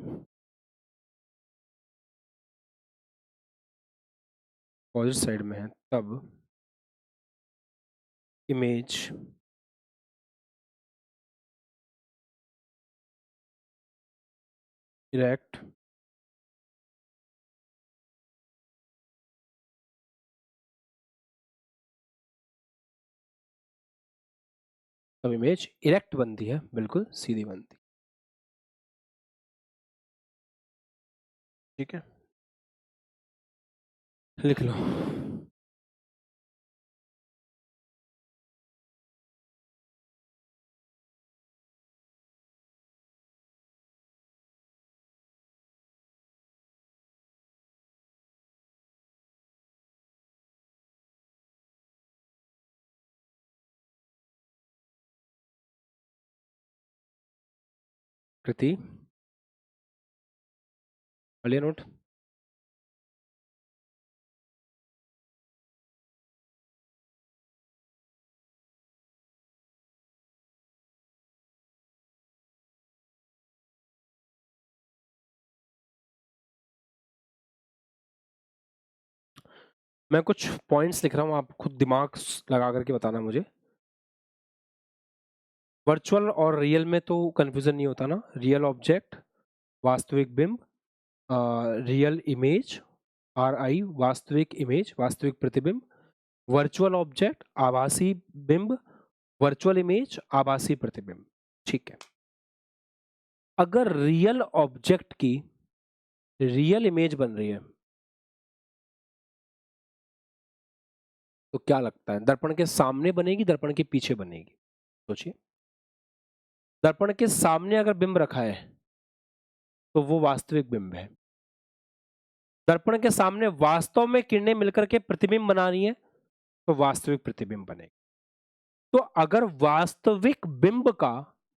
अपोजिट साइड में है, तब इमेज इरेक्ट तब इमेज इरेक्ट बनती है, बिल्कुल सीधी बनती है। ठीक है, लिख लो। कृति, लिया नोट। मैं कुछ पॉइंट्स लिख रहा हूँ, आप खुद दिमाग लगा करके बताना मुझे। वर्चुअल और रियल में तो कंफ्यूजन नहीं होता ना। रियल ऑब्जेक्ट, वास्तविक बिंब, रियल इमेज, आर आई वास्तविक इमेज, वास्तविक प्रतिबिंब, वर्चुअल ऑब्जेक्ट आभासी बिंब, वर्चुअल इमेज आभासी प्रतिबिंब। ठीक है, अगर रियल ऑब्जेक्ट की रियल इमेज बन रही है तो क्या लगता है, दर्पण के सामने बनेगी, दर्पण के पीछे बनेगी? सोचिए, दर्पण के सामने अगर बिंब रखा है तो वो वास्तविक बिंब है। दर्पण के सामने वास्तव में किरणें मिलकर के प्रतिबिंब बना रही हैं तो वास्तविक प्रतिबिंब बनेगा। तो अगर वास्तविक बिंब का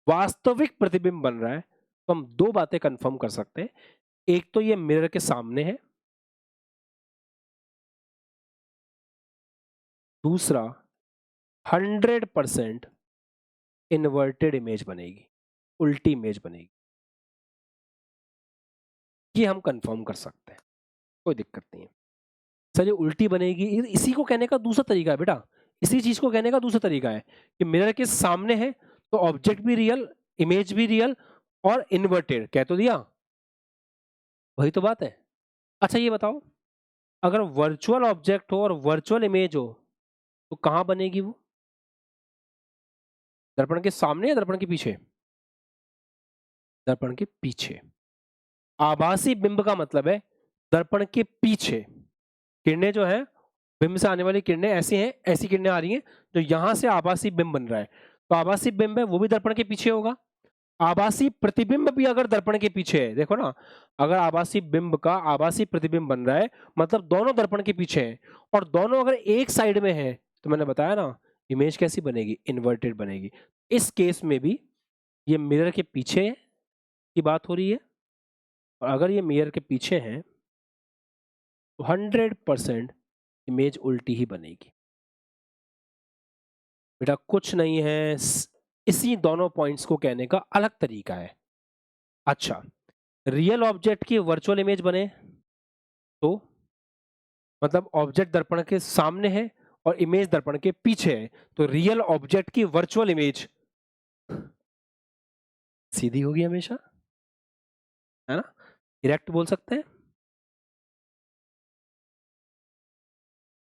वास्तविक प्रतिबिंब बन रहा है तो हम दो बातें कंफर्म कर सकते हैं। एक तो ये मिरर के सामने है, दूसरा 100% इन्वर्टेड इमेज बनेगी, उल्टी इमेज बनेगी। ये हम कंफर्म कर सकते हैं, कोई दिक्कत नहीं है। सर ये उल्टी बनेगी, इसी को कहने का दूसरा तरीका है बेटा, इसी चीज को कहने का दूसरा तरीका है कि मिरर के सामने है तो ऑब्जेक्ट भी रियल, इमेज भी रियल और इन्वर्टेड, कह तो दिया, वही तो बात है। अच्छा ये बताओ, अगर वर्चुअल ऑब्जेक्ट हो और वर्चुअल इमेज हो तो कहां बनेगी वो? दर्पण के सामने या दर्पण के पीछे? दर्पण के पीछे। आभासी बिंब का मतलब है दर्पण के पीछे। किरणें जो है, बिंब से आने वाली किरणें ऐसी हैं, ऐसी किरणें आ रही हैं जो यहां से आभासी बिंब बन रहा है, तो आभासी बिंब है वो भी दर्पण के पीछे होगा। आभासी प्रतिबिंब भी अगर दर्पण के पीछे है, देखो ना, अगर आभासी बिंब का आभासी प्रतिबिंब बन रहा है मतलब दोनों दर्पण के पीछे हैं, और दोनों अगर एक साइड में है तो मैंने बताया ना, इमेज कैसी बनेगी, इन्वर्टेड बनेगी। इस केस में भी ये मिरर के पीछे की बात हो रही है, और अगर ये मिरर के पीछे है तो 100% इमेज उल्टी ही बनेगी। बेटा कुछ नहीं है, इसी दोनों पॉइंट्स को कहने का अलग तरीका है। अच्छा, रियल ऑब्जेक्ट की वर्चुअल इमेज बने तो मतलब ऑब्जेक्ट दर्पण के सामने है और इमेज दर्पण के पीछे है, तो रियल ऑब्जेक्ट की वर्चुअल इमेज सीधी होगी हमेशा, है ना? इरेक्ट बोल सकते हैं,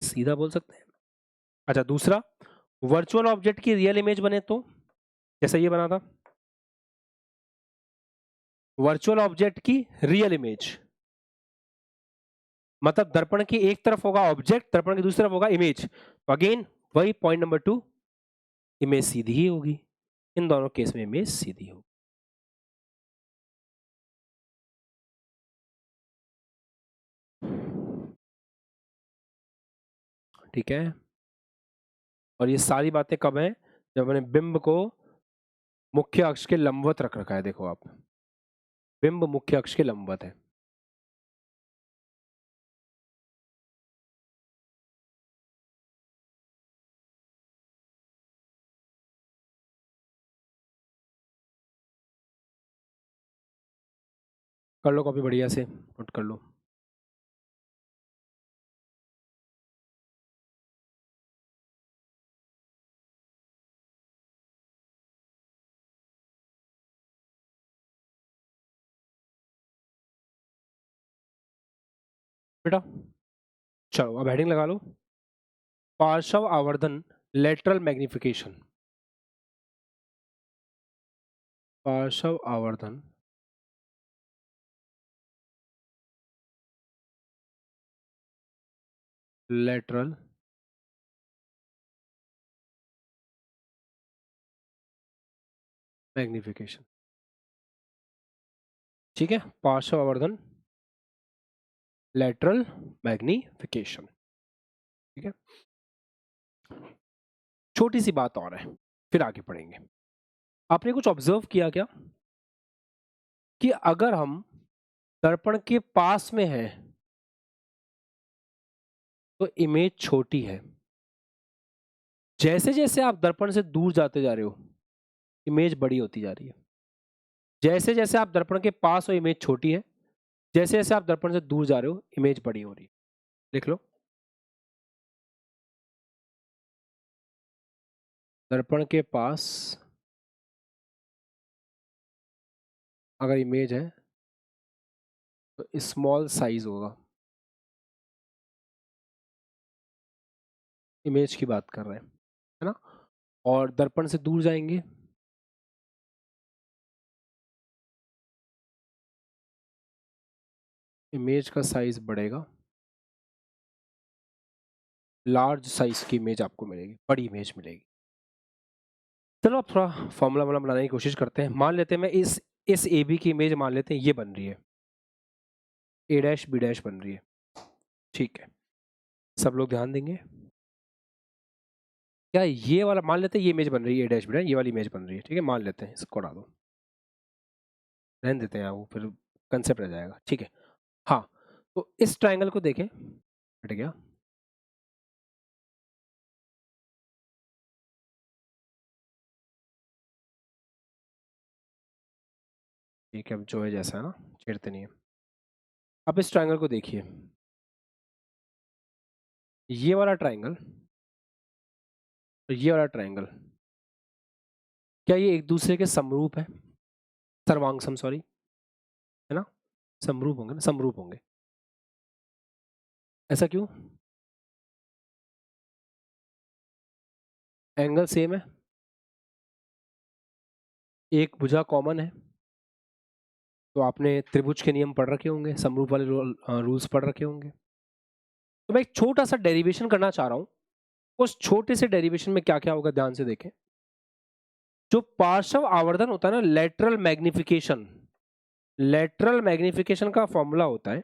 सीधा बोल सकते हैं। अच्छा दूसरा, वर्चुअल ऑब्जेक्ट की रियल इमेज बने तो जैसा ये बना था, वर्चुअल ऑब्जेक्ट की रियल इमेज मतलब दर्पण की एक तरफ होगा ऑब्जेक्ट, दर्पण की दूसरी तरफ होगा इमेज, तो अगेन वही पॉइंट नंबर 2, इमेज सीधी ही होगी। इन दोनों केस में इमेज सीधी होगी। ठीक है, और ये सारी बातें कब हैं? जब मैंने बिंब को मुख्य अक्ष के लंबवत रख रखा है। देखो आप, बिंब मुख्य अक्ष के लंबवत है। कर लो कॉपी बढ़िया से, नोट कर लो। बेटा चलो अब हेडिंग लगा लो, पार्श्व आवर्धन लेटरल मैग्निफिकेशन। पार्श्व आवर्धन लेटरल मैग्निफिकेशन। ठीक है, पार्श्व आवर्धन लेटरल मैग्निफिकेशन। ठीक है, छोटी सी बात और है, फिर आगे पढ़ेंगे। आपने कुछ ऑब्जर्व किया क्या कि अगर हम दर्पण के पास में हैं तो इमेज छोटी है, जैसे जैसे आप दर्पण से दूर जाते जा रहे हो इमेज बड़ी होती जा रही है। जैसे जैसे आप दर्पण के पास हो इमेज छोटी है, जैसे जैसे आप दर्पण से दूर जा रहे हो इमेज बड़ी हो रही है। लिख लो, दर्पण के पास अगर इमेज है तो स्मॉल साइज होगा। इमेज की बात कर रहे हैं, है ना। और दर्पण से दूर जाएंगे इमेज का साइज बढ़ेगा, लार्ज साइज की इमेज आपको मिलेगी, बड़ी इमेज मिलेगी। चलो अब थोड़ा फॉर्मूला वाला बनाने की कोशिश करते हैं। मान लेते हैं मैं इस ए बी की इमेज मान लेते हैं ये बन रही है, ए डैश बी डैश बन रही है। ठीक है, सब लोग ध्यान देंगे। क्या ये वाला मान लेते हैं ये इमेज बन रही है ए डैश बी डैश, ये वाली इमेज बन रही है। ठीक है, मान लेते हैं, इसको हटा दो, रहने देते हैं, वो फिर कंसेप्ट रह जाएगा। ठीक है, हाँ, तो इस ट्राइंगल को देखें, हट गया। ठीक है, अब जो है जैसा है ना, छेड़ते नहीं है। अब इस ट्राइंगल को देखिए, ये वाला ट्राइंगल और ये वाला ट्राइंगल, क्या ये एक दूसरे के समरूप है? सर्वांग सॉरी, है ना, समरूप होंगे ना, समरूप होंगे। ऐसा क्यों? एंगल सेम है, एक भुजा कॉमन है, तो आपने त्रिभुज के नियम पढ़ रखे होंगे, समरूप वाले रूल्स पढ़ रखे होंगे। तो मैं एक छोटा सा डेरिवेशन करना चाह रहा हूं। उस छोटे से डेरिवेशन में क्या क्या होगा ध्यान से देखें। जो पार्श्व आवर्धन होता है ना, लेटरल मैग्निफिकेशन, लेटरल मैग्निफिकेशन का फॉर्मूला होता है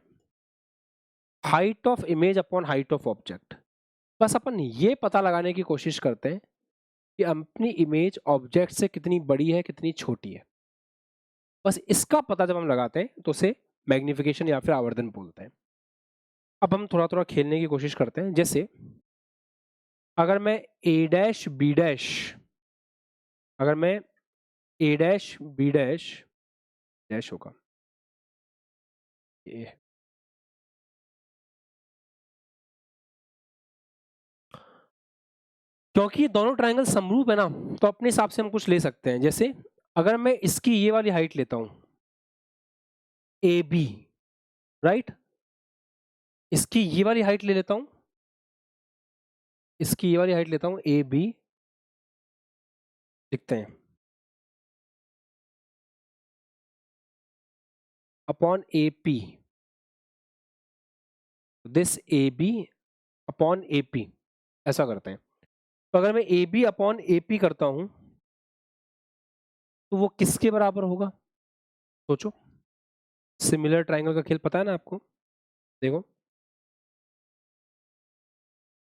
height of image upon height of object. बस अपन ये पता लगाने की कोशिश करते हैं कि अपनी इमेज ऑब्जेक्ट से कितनी बड़ी है कितनी छोटी है। बस इसका पता जब हम लगाते हैं तो उसे मैग्निफिकेशन या फिर आवर्धन बोलते हैं। अब हम थोड़ा थोड़ा खेलने की कोशिश करते हैं। जैसे अगर मैं ए डैश बी डैश, अगर मैं ए डैश बी डैश डैश होगा ए, क्योंकि दोनों ट्रायंगल समरूप है ना, तो अपने हिसाब से हम कुछ ले सकते हैं। जैसे अगर मैं इसकी ये वाली हाइट लेता हूं ए बी, राइट, इसकी ये वाली हाइट ले लेता हूं, इसकी ये वाली हाइट लेता हूं ए बी, लिखते हैं upon A P, this A B upon A P, ऐसा करते हैं। तो अगर मैं A B upon A P करता हूं तो वो किसके बराबर होगा? सोचो, सिमिलर ट्रायंगल का खेल पता है ना आपको। देखो,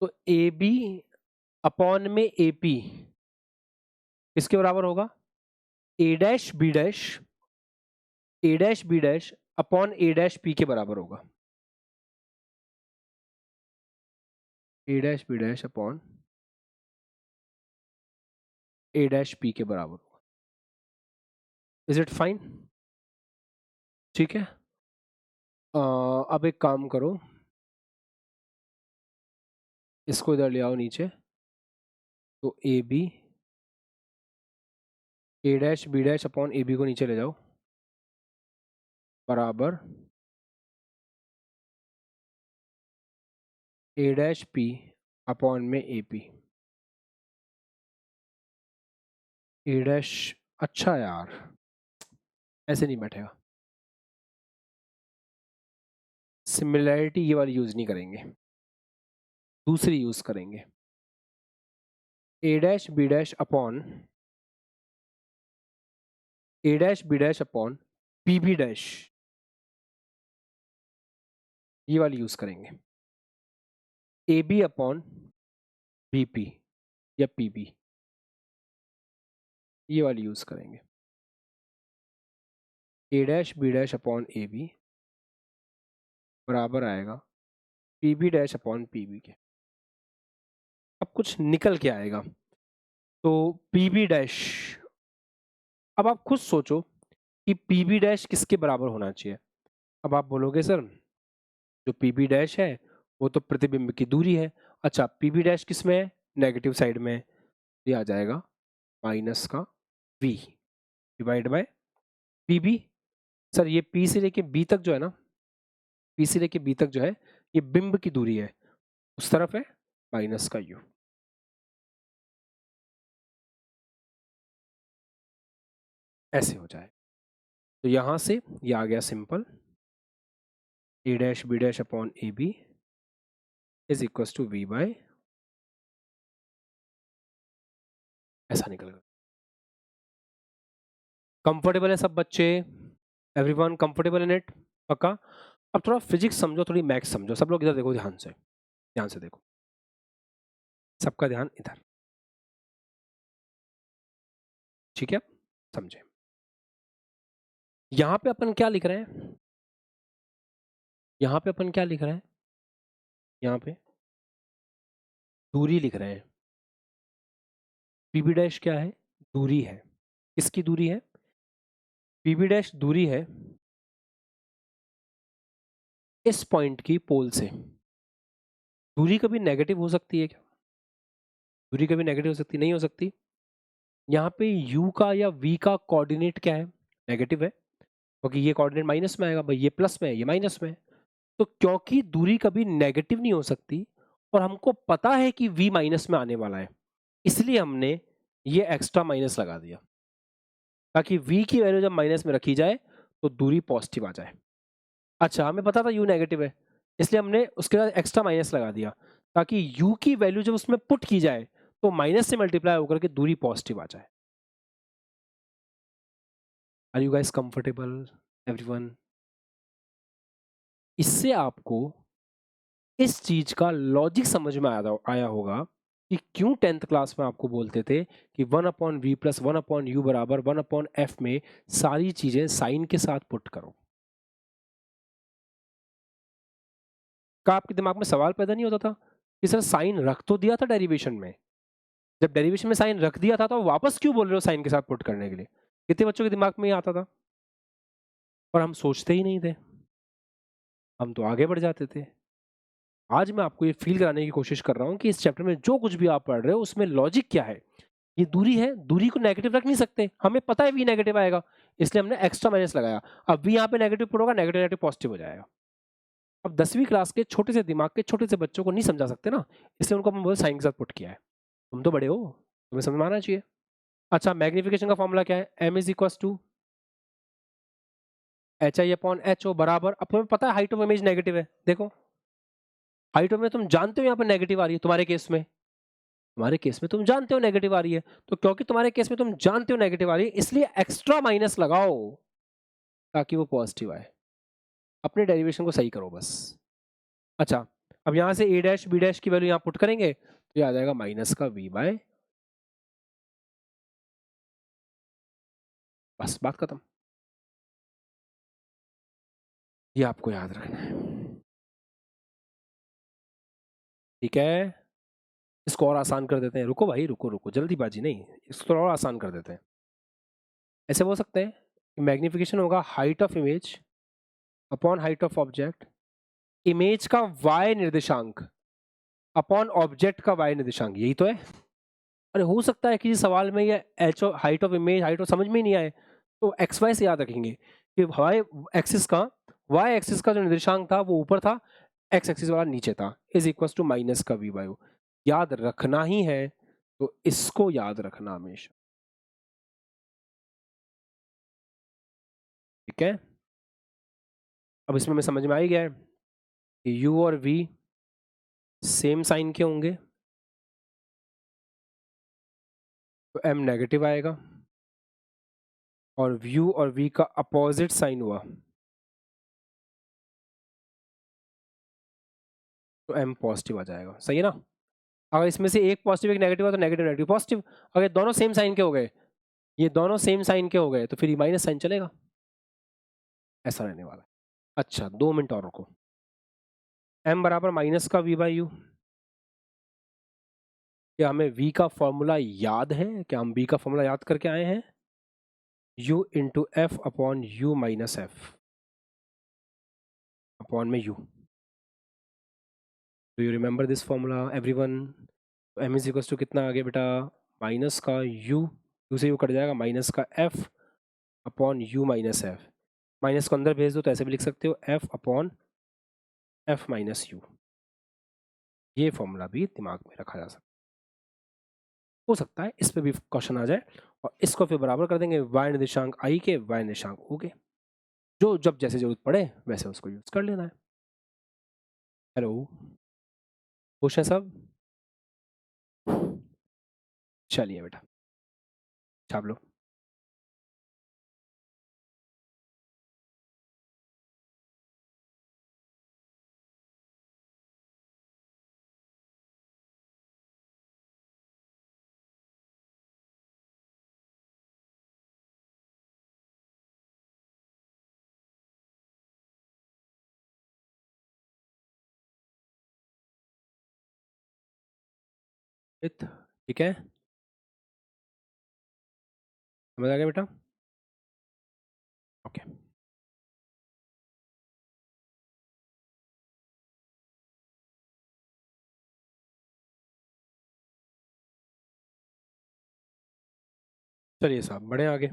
तो ए बी अपॉन में ए पी किसके बराबर होगा? ए dash B dash, A dash B dash upon A dash P के बराबर होगा। ए dash B dash upon A dash P के बराबर होगा। Is it fine? ठीक है, अब एक काम करो, इसको इधर ले आओ नीचे। तो A B, A dash B dash upon A B को नीचे ले जाओ, बराबर ए डैश पी अपॉन में ए पी। ए डैश, अच्छा यार, ऐसे नहीं बैठेगा। सिमिलैरिटी ये वाली यूज नहीं करेंगे, दूसरी यूज करेंगे। A dash B dash upon A dash B dash upon P B dash, ये वाली यूज करेंगे। A B upon B P या पी बी, ये वाली यूज करेंगे। A dash B dash upon A B बराबर आएगा P B dash upon P B के। अब कुछ निकल के आएगा, तो पी बी डैश, अब आप खुद सोचो कि पी बी डैश किसके बराबर होना चाहिए। अब आप बोलोगे सर जो पी बी डैश है वो तो प्रतिबिंब की दूरी है। अच्छा, पी बी डैश किस में है, नेगेटिव साइड में, ये आ जाएगा माइनस का v divide by P B. Sir ये पी से लेके बी तक जो है ना, पी से लेके बी तक जो है ये बिंब की दूरी है, उस तरफ है माइनस का u। ऐसे हो जाए तो यहां से ये आ गया simple, A dash B dash upon A B is equal to V by, ऐसा निकल गया। कंफर्टेबल है सब बच्चे, एवरीवन कंफर्टेबल इन इट, पक्का। अब थोड़ा फिजिक्स समझो, थोड़ी मैथ्स समझो। सब लोग इधर देखो, ध्यान से, ध्यान से देखो, सबका ध्यान इधर, ठीक है, समझे। यहां पे अपन क्या लिख रहे हैं, यहां पे अपन क्या लिख रहे हैं, यहां पे दूरी लिख रहे हैं। पीबी डैश क्या है, दूरी है। किसकी दूरी है, पीबी डैश दूरी है इस पॉइंट की पोल से। दूरी कभी नेगेटिव हो सकती है क्या, दूरी कभी नेगेटिव हो सकती, नहीं हो सकती। यहाँ पे u का या v का कोऑर्डिनेट क्या है, नेगेटिव है, क्योंकि ये कोऑर्डिनेट माइनस में आएगा भाई, ये प्लस में है, ये माइनस में है। तो क्योंकि दूरी कभी नेगेटिव नहीं हो सकती और हमको पता है कि v माइनस में आने वाला है, इसलिए हमने ये एक्स्ट्रा माइनस लगा दिया ताकि v की वैल्यू जब माइनस में रखी जाए तो दूरी पॉजिटिव आ जाए। अच्छा, हमें पता था u नेगेटिव है, इसलिए हमने उसके बाद एक्स्ट्रा माइनस लगा दिया ताकि u की वैल्यू जब उसमें पुट की जाए तो माइनस से मल्टीप्लाई होकर के दूरी पॉजिटिव आ जाए। Are you guys comfortable everyone. इससे आपको इस चीज का लॉजिक समझ में आया होगा कि क्यों 10th क्लास में आपको बोलते थे कि 1/v प्लस 1/u बराबर 1/f में सारी चीजें साइन के साथ पुट करो। का आपके दिमाग में सवाल पैदा नहीं होता था कि सर साइन रख तो दिया था डेरिवेशन में, जब डेरिवेशन में साइन रख दिया था तो वापस क्यों बोल रहे हो साइन के साथ पुट करने के लिए। कितने बच्चों के दिमाग में ये आता था, और हम सोचते ही नहीं थे, हम तो आगे बढ़ जाते थे। आज मैं आपको ये फील कराने की कोशिश कर रहा हूँ कि इस चैप्टर में जो कुछ भी आप पढ़ रहे हो उसमें लॉजिक क्या है। ये दूरी है, दूरी को नेगेटिव रख नहीं सकते, हमें पता है v नेगेटिव आएगा, इसलिए हमने एक्स्ट्रा माइनस लगाया। अब v यहाँ पे नेगेटिव पुट होगा, नेगेटिव नेगेटिव पॉजिटिव हो जाएगा। अब 10वीं क्लास के छोटे से दिमाग के छोटे से बच्चों को नहीं समझा सकते ना, इसलिए उनको हम साइन के साथ पुट किया है। तुम तो बड़े हो, तुम्हें समझ में आना चाहिए। अच्छा, मैग्निफिकेशन का फॉर्मूला क्या है, m is equal to H I upon H O बराबर, अब तुम्हें पता है हाइट ऑफ इमेज नेगेटिव है, देखो हाइट ऑफ में तुम जानते हो यहाँ पे नेगेटिव आ रही है, तुम्हारे केस में, तुम्हारे केस में तुम जानते हो नेगेटिव आ रही है, तो क्योंकि तुम्हारे केस में तुम जानते हो नेगेटिव आ रही है इसलिए एक्स्ट्रा माइनस लगाओ ताकि वो पॉजिटिव आए। अपने डेरिवेशन को सही करो बस। अच्छा, अब यहां से a डैश b डैश की वैल्यू यहां पुट करेंगे तो ये आ जाएगा माइनस का v बाय, बस बात खत्म। ये आपको याद रखना है, ठीक है। इसको और आसान कर देते हैं, रुको भाई रुको रुको, जल्दीबाजी नहीं, इसको और आसान कर देते हैं। ऐसे बोल सकते हैं कि मैग्निफिकेशन होगा height of image upon height of object, image का y निर्देशांक अपॉन ऑब्जेक्ट का y निर्देशांक, यही तो है। अरे हो सकता है कि सवाल में ये H height of image height of समझ में ही नहीं आए, तो एक्स वाई से याद रखेंगे कि वाई एक्सिस का, वाई एक्सिस का जो निर्देशांक था वो ऊपर था, एक्स एक्सिस वाला नीचे था, इज इक्वल टू माइनस का वी बाई ओ। याद रखना ही है तो इसको याद रखना हमेशा। ठीक है, अब इसमें मैं समझ में आ ही गया है कि u और v सेम साइन के होंगे तो m नेगेटिव आएगा, और u और v का अपोजिट साइन हुआ तो m पॉजिटिव आ जाएगा। सही है ना? अगर इसमें से एक पॉजिटिव एक नेगेटिव है तो नेगेटिव नेगेटिव पॉजिटिव। अगर दोनों सेम साइन के हो गए, ये दोनों सेम साइन के हो गए तो फिर माइनस साइन चलेगा, ऐसा रहने वाला है। अच्छा 2 मिनट और रुको। m बराबर माइनस का v बाई यू। क्या हमें v का फॉर्मूला याद है? क्या हम v का फॉर्मूला याद करके आए हैं? u into F upon U minus F upon में u। Do you remember this formula everyone? m is equal to कितना आ गया बेटा? माइनस का u, u से u कट जाएगा, माइनस का f upon u minus F. Minus को अंदर भेज दो तो ऐसे भी लिख सकते हो f upon f minus you. ये फॉर्मूला भी दिमाग में रखा जा सकता हो सकता है इस पे भी क्वेश्चन आ जाए, और इसको फिर बराबर कर देंगे y निर्देशांक i के y निर्देशांक o के, जो जब जैसे जरूरत पड़े वैसे उसको यूज कर लेना है। हेलो, खुश है सब? चलिए बेटा छाप लो। ठीक है, समझ आ गया बेटा? ओके, चलिए साहब बढ़े आगे।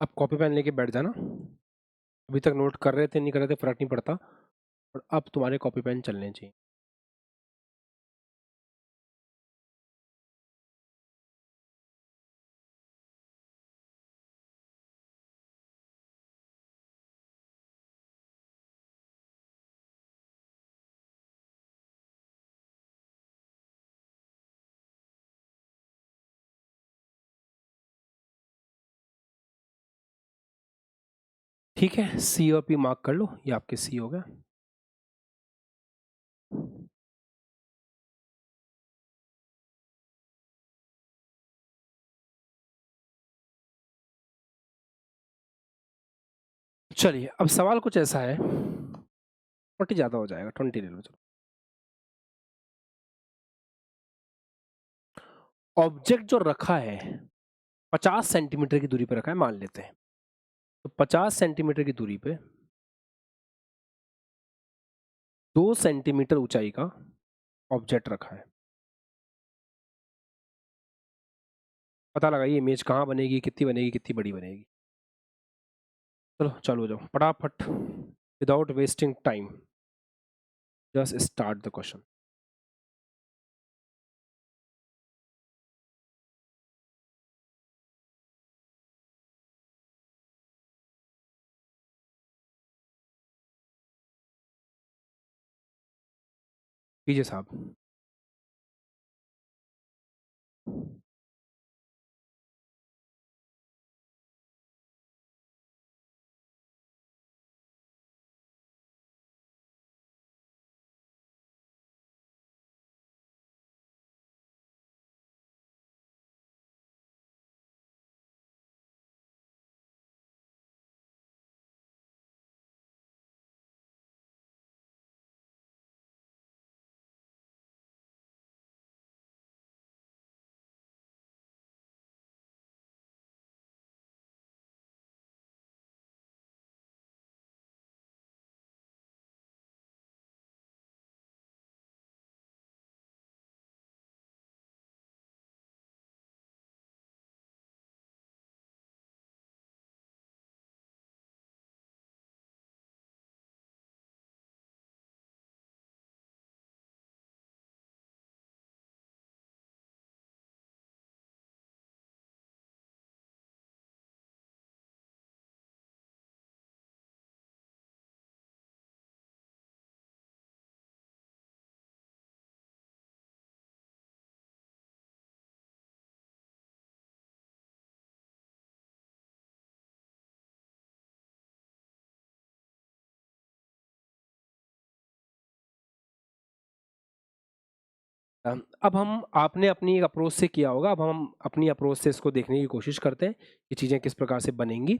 अब कॉपी पेन लेके बैठ जाना। अभी तक नोट कर रहे थे नहीं कर रहे थे फर्क नहीं पड़ता, और अब तुम्हारे कॉपी पेन चलने चाहिए। ठीक है, सी और पी मार्क कर लो, ये आपके सी हो गया। चलिए अब सवाल कुछ ऐसा है, 20 ज्यादा हो जाएगा, 20 ले लो चलो। ऑब्जेक्ट जो रखा है 50 सेंटीमीटर की दूरी पर रखा है मान लेते हैं, तो 50 सेंटीमीटर की दूरी पे 2 सेंटीमीटर ऊंचाई का ऑब्जेक्ट रखा है। पता लगाइए इमेज कहाँ बनेगी, कितनी बड़ी बनेगी। चलो चालू हो जाओ फटाफट, without wasting time, just start the question. कीजिए साहब। अब हम आपने अपनी एक अप्रोच से किया होगा, अब हम अपनी अप्रोच से इसको देखने की कोशिश करते हैं कि चीज़ें किस प्रकार से बनेंगी।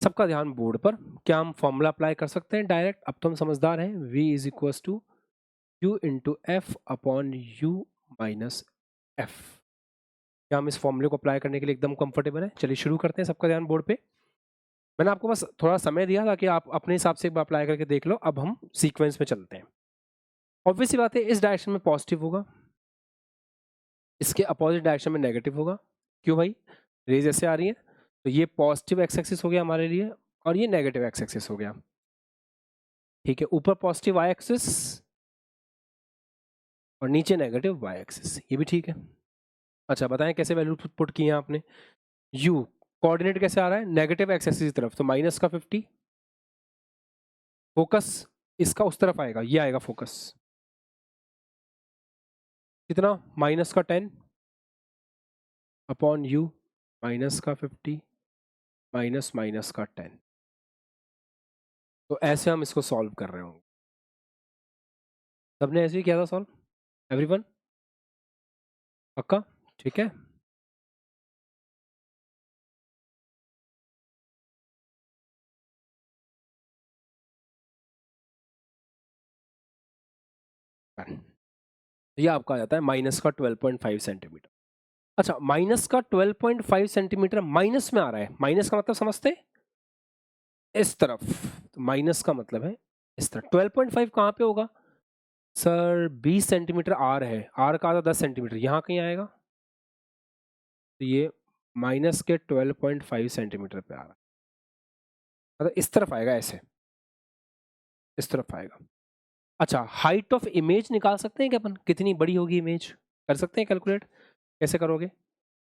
सबका ध्यान बोर्ड पर। क्या हम फॉर्मूला अप्लाई कर सकते हैं डायरेक्ट? अब तो हम समझदार हैं। v is equal to U into F upon U minus F. क्या हम इस फॉर्मूले को अप्लाई करने के लिए एकदम कंफर्टेबल हैं? चलिए शुरू करते हैं। सबका ध्यान बोर्ड पे। मैंने आपको बस थोड़ा समय दिया ताकि आप अपने हिसाब से एक बार अप्लाई करके देख लो। अब हम सीक्वेंस में चलते हैं। ऑब्वियस सी बात है, इस डायरेक्शन में पॉजिटिव होगा, इसके अपोजिट डायरेक्शन में नेगेटिव होगा। क्यों भाई? रेज ऐसे आ रही है, तो ये पॉजिटिव एक्स एक्सिस हो गया हमारे लिए और ये नेगेटिव एक्स एक्सिस हो गया। ठीक है, ऊपर पॉजिटिव वाई एक्सिस और नीचे नेगेटिव वाई एक्सिस, ये भी ठीक है। अच्छा बताएं कैसे वैल्यू पुट की है आपने? u कोऑर्डिनेट कैसे आ रहा है? नेगेटिव एक्स एक्सिस की तरफ, तो माइनस का 50। फोकस इसका उस तरफ आएगा, ये आएगा फोकस। कितना? माइनस का 10 अपॉन u माइनस का 50 माइनस माइनस का 10। तो ऐसे हम इसको सॉल्व कर रहे होंगे। सबने ऐसे ही किया था सॉल्व? एवरीवन पक्का? ठीक है। ये आपका आ जाता है माइनस का 12.5 सेंटीमीटर। अच्छा, माइनस का 12.5 सेंटीमीटर माइनस में आ रहा है। माइनस का मतलब समझते हैं? इस तरफ। तो माइनस का मतलब है इस तरफ। 12.5 कहाँ पे होगा सर? 20 सेंटीमीटर आर है, आर का आधा 10 सेंटीमीटर, यहाँ कहीं आएगा। तो ये माइनस के 12.5 सेंटीमीटर पे आ रहा है, मतलब इस तरफ आएगा, ऐसे इस तरफ आएगा। अच्छा, हाइट ऑफ इमेज निकाल सकते हैं क्या अपन? कितनी बड़ी होगी इमेज? कर सकते हैं कैलकुलेट? कैसे करोगे?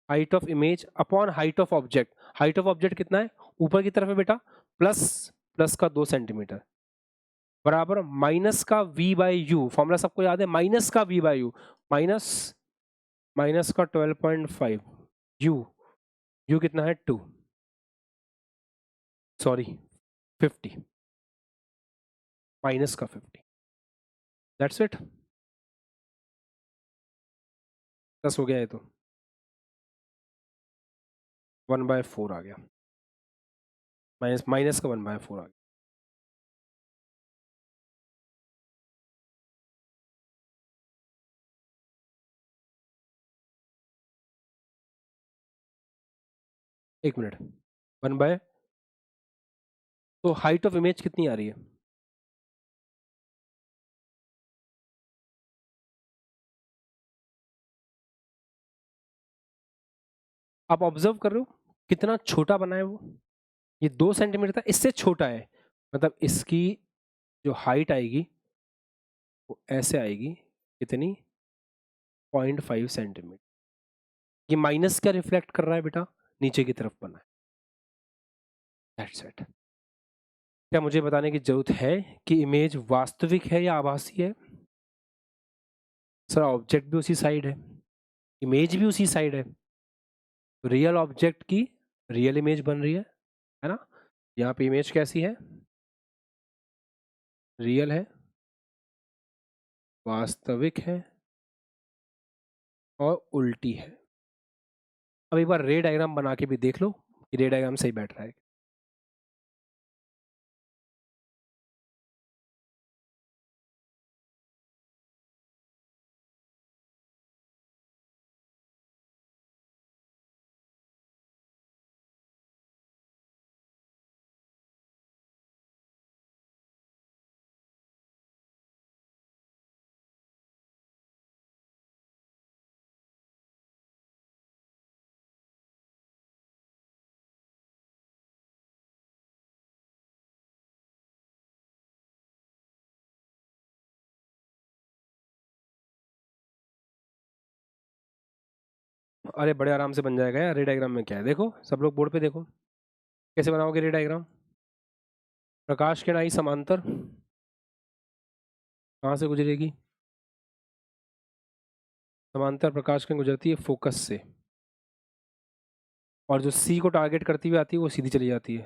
Height of image upon height of object. Height of object कितना है? ऊपर की तरफ है बेटा, प्लस प्लस का 2 सेंटीमीटर बराबर माइनस का v बाई यू। फॉर्मूला सबको याद है, माइनस का v by you. Minus minus का 12.5 यू, यू कितना है? 2, सॉरी 50, माइनस का 50। That's it. 10 हो गया, ये तो 1/4 आ गया। माइनस माइनस का 1/4 आ गया। एक मिनट, 1 बाय, तो हाइट ऑफ इमेज कितनी आ रही है? आप ऑब्जर्व कर रहे हो कितना छोटा बना है वो? ये 2 सेंटीमीटर था, इससे छोटा है। मतलब इसकी जो हाइट आएगी वो ऐसे आएगी, कितनी? 0.5 सेंटीमीटर। ये माइनस क्या रिफ्लेक्ट कर रहा है बेटा? नीचे की तरफ बना है। That's it. क्या मुझे बताने की जरूरत है कि इमेज वास्तविक है या आभासी है? सर ऑब्जेक्ट भी उसी साइड है, इमेज भी उसी साइड है, तो रियल ऑब्जेक्ट की रियल इमेज बन रही है ना। यहाँ पे इमेज कैसी है, रियल है, वास्तविक है और उल्टी है। अब एक बार रे डायग्राम बना के भी देख लो कि रे डायग्राम सही बैठ रहा है। अरे बड़े आराम से बन जाएगा यार, रे डायग्राम में क्या है, देखो सब लोग बोर्ड पे देखो कैसे बनाओगे रे डायग्राम। प्रकाश किरण आई समांतर, कहाँ से गुजरेगी, समांतर प्रकाश किरण गुजरती है फोकस से, और जो सी को टारगेट करती हुई आती है वो सीधी चली जाती है।